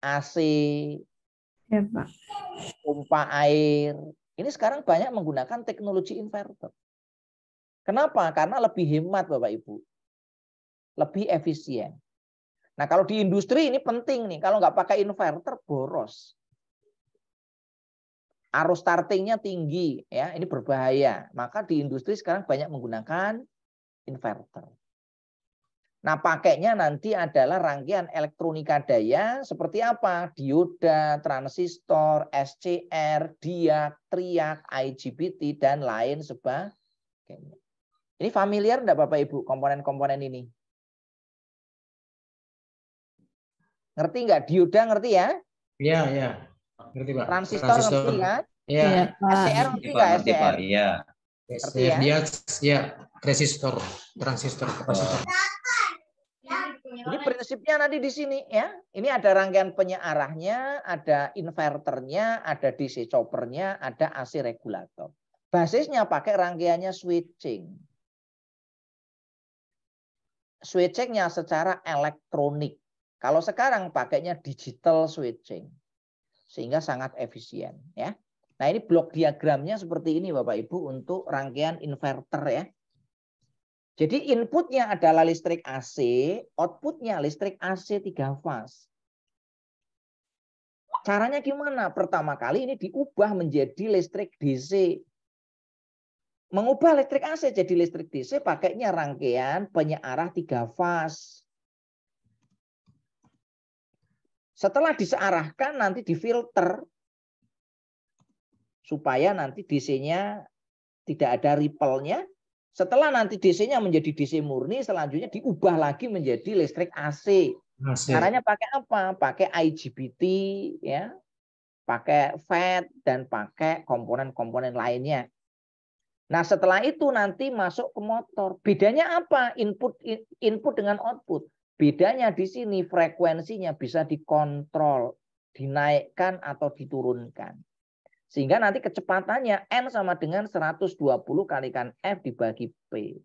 AC, Ya, Pak. pompa air. Ini sekarang banyak menggunakan teknologi inverter. Kenapa? Karena lebih hemat Bapak Ibu. Lebih efisien. Nah, kalau di industri ini penting nih. Kalau nggak pakai inverter, boros. Arus startingnya tinggi. Ya, ini berbahaya. Maka di industri sekarang banyak menggunakan inverter. Nah, pakainya nanti adalah rangkaian elektronika daya seperti apa? Dioda, transistor, SCR, diak, triak, IGBT, dan lain sebagainya. Ini familiar enggak Bapak Ibu komponen-komponen ini? Ngerti enggak? Dioda ngerti ya? Iya, iya. Ngerti, Pak. Transistor ngerti kan? Iya. Iya, Pak. SCR ngerti enggak SCR? Iya. Ngerti ya? Dia ya transistor, kapasitor. Jadi prinsipnya nanti di sini ya. Ini ada rangkaian penyearahnya, ada inverternya, ada DC choppernya, ada AC regulator. Basisnya pakai rangkaiannya switching. Switchingnya secara elektronik. Kalau sekarang pakainya digital switching. Sehingga sangat efisien ya. Nah, ini blok diagramnya seperti ini Bapak Ibu untuk rangkaian inverter ya. Jadi inputnya adalah listrik AC, outputnya listrik AC 3 fase. Caranya gimana? Pertama kali ini diubah menjadi listrik DC. Mengubah listrik AC jadi listrik DC pakainya rangkaian penyearah 3 fase. Setelah disearahkan nanti difilter supaya nanti DC-nya tidak ada ripple-nya. Setelah nanti DC-nya menjadi DC murni, selanjutnya diubah lagi menjadi listrik AC. Caranya pakai apa? Pakai IGBT, ya, pakai FET dan pakai komponen-komponen lainnya. Nah, setelah itu nanti masuk ke motor. Bedanya apa? Input dengan output. Bedanya di sini frekuensinya bisa dikontrol, dinaikkan atau diturunkan. Sehingga nanti kecepatannya N sama dengan 120 kalikan F dibagi P.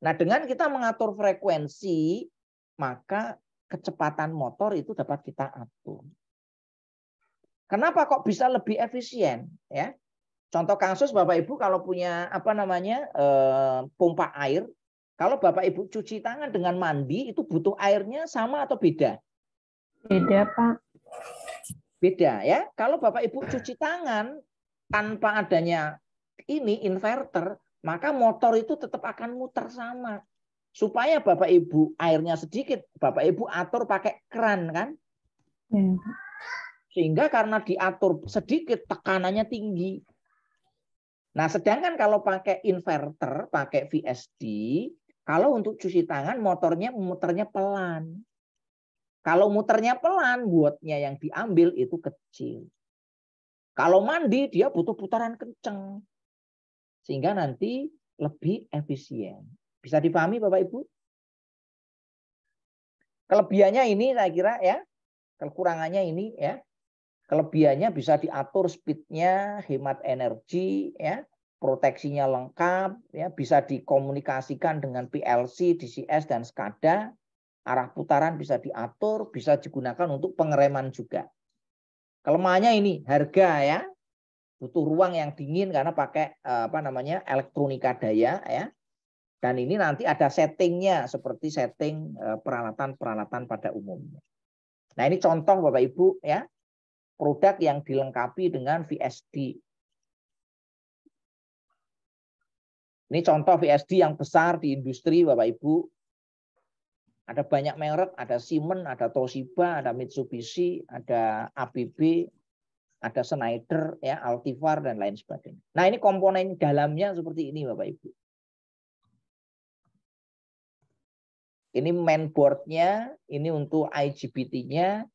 Nah, dengan kita mengatur frekuensi, maka kecepatan motor itu dapat kita atur. Kenapa kok bisa lebih efisien? Ya, contoh kasus Bapak Ibu kalau punya pompa air, kalau Bapak Ibu cuci tangan dengan mandi itu butuh airnya sama atau beda? Beda, Pak. Beda ya. Kalau Bapak Ibu cuci tangan tanpa adanya ini inverter, maka motor itu tetap akan muter sama. Supaya Bapak Ibu airnya sedikit, Bapak Ibu atur pakai keran kan? Ya. Sehingga karena diatur sedikit tekanannya tinggi. Nah, sedangkan kalau pakai inverter, pakai VSD, kalau untuk cuci tangan motornya muternya pelan. Kalau muternya pelan, wattnya yang diambil itu kecil. Kalau mandi, dia butuh putaran kenceng. Sehingga nanti lebih efisien. Bisa dipahami Bapak Ibu? Kelebihannya ini saya kira ya. Kekurangannya ini ya. Kelebihannya bisa diatur speednya, hemat energi, ya, proteksinya lengkap, ya, bisa dikomunikasikan dengan PLC, DCS, dan SCADA. Arah putaran bisa diatur, bisa digunakan untuk pengereman juga. Kelemahannya ini harga ya. Butuh ruang yang dingin karena pakai elektronika daya ya. Dan ini nanti ada settingnya seperti setting peralatan-peralatan pada umumnya. Nah, ini contoh Bapak Ibu ya, produk yang dilengkapi dengan VSD. Ini contoh VSD yang besar di industri Bapak Ibu. Ada banyak merek, ada Siemens, ada Toshiba, ada Mitsubishi, ada ABB, ada Schneider, ya, Altivar, dan lain sebagainya. Nah, ini komponen dalamnya seperti ini Bapak Ibu. Ini mainboard-nya, ini untuk IGBT-nya,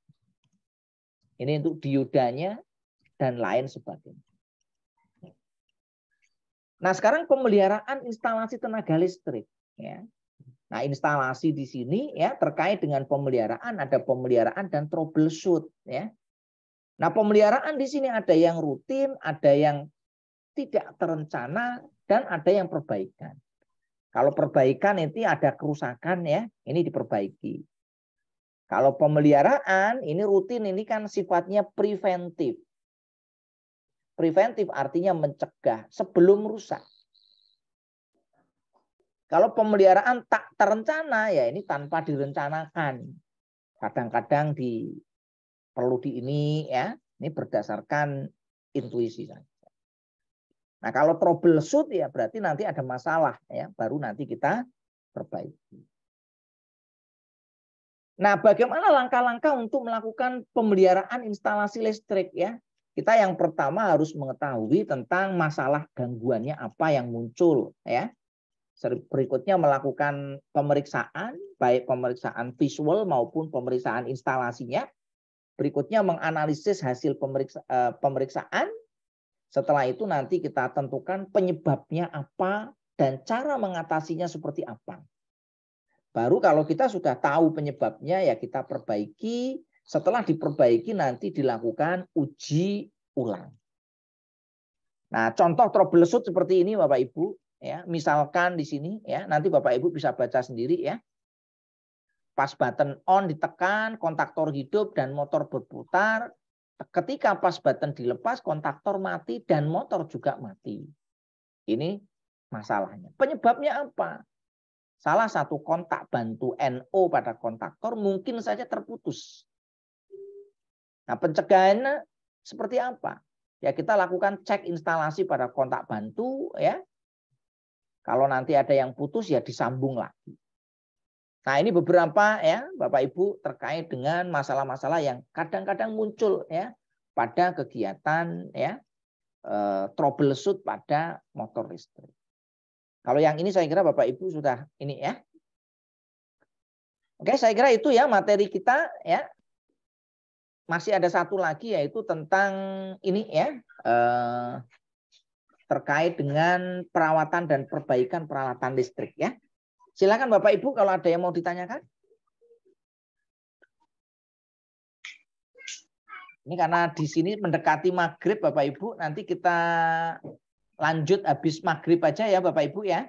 ini untuk diodanya, dan lain sebagainya. Nah, sekarang pemeliharaan instalasi tenaga listrik. Ya. Nah, instalasi di sini ya terkait dengan pemeliharaan, ada pemeliharaan dan troubleshoot. Ya. Nah, pemeliharaan di sini ada yang rutin, ada yang tidak terencana, dan ada yang perbaikan. Kalau perbaikan itu ada kerusakan ya, ini diperbaiki. Kalau pemeliharaan ini rutin, ini kan sifatnya preventif. Preventif artinya mencegah sebelum rusak. Kalau pemeliharaan tak terencana ya ini tanpa direncanakan. Kadang-kadang perlu di ini ya, ini berdasarkan intuisi saja. Nah, kalau troubleshoot ya berarti nanti ada masalah ya, baru nanti kita perbaiki. Nah, bagaimana langkah-langkah untuk melakukan pemeliharaan instalasi listrik ya? Kita yang pertama harus mengetahui tentang masalah gangguannya apa yang muncul ya. Berikutnya melakukan pemeriksaan, baik pemeriksaan visual maupun pemeriksaan instalasinya. Berikutnya menganalisis hasil pemeriksaan. Setelah itu nanti kita tentukan penyebabnya apa dan cara mengatasinya seperti apa. Baru kalau kita sudah tahu penyebabnya ya kita perbaiki. Setelah diperbaiki nanti dilakukan uji ulang. Nah, contoh troubleshoot seperti ini Bapak Ibu ya. Misalkan di sini ya, nanti Bapak Ibu bisa baca sendiri ya. Pas button on ditekan, kontaktor hidup dan motor berputar. Ketika pas button dilepas, kontaktor mati dan motor juga mati. Ini masalahnya. Penyebabnya apa? Salah satu kontak bantu NO pada kontaktor mungkin saja terputus. Nah, pencegahannya seperti apa? Ya kita lakukan cek instalasi pada kontak bantu ya. Kalau nanti ada yang putus ya disambung lagi. Nah, ini beberapa ya Bapak Ibu terkait dengan masalah-masalah yang kadang-kadang muncul ya pada kegiatan ya troubleshoot pada motor listrik. Kalau yang ini saya kira Bapak Ibu sudah ini ya. Oke, saya kira itu ya materi kita ya. Masih ada satu lagi yaitu tentang ini ya terkait dengan perawatan dan perbaikan peralatan listrik ya. Silakan Bapak Ibu kalau ada yang mau ditanyakan. Ini karena di sini mendekati maghrib Bapak Ibu, nanti kita lanjut habis maghrib aja ya Bapak Ibu ya.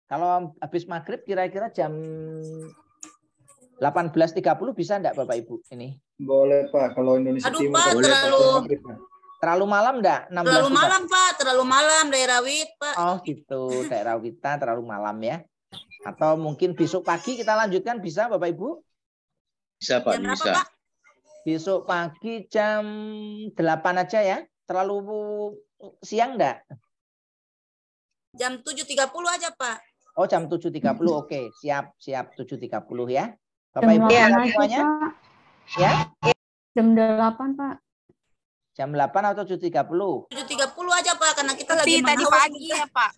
Kalau habis maghrib kira-kira jam 18.30 bisa enggak Bapak Ibu ini? Boleh Pak, kalau Indonesia Timur. Pak, boleh, terlalu malam enggak? Terlalu malam Pak, terlalu malam daerah Wit Pak. Oh gitu, daerah Wita terlalu malam ya. Atau mungkin besok pagi kita lanjutkan bisa Bapak Ibu? Bisa Pak, Jam berapa, bisa. Pak? Besok pagi jam 8 aja ya. Terlalu siang enggak? Jam 7.30 aja Pak. Oh jam 7.30 oke. Siap 7.30 ya. Bapak Jam Ibu 8 ya, aja, semuanya? Pak. Ya? Jam 8, Pak. Jam 8 atau 7.30? 7.30 aja Pak, karena kita lagi Tadi mengawas. pagi ya Pak.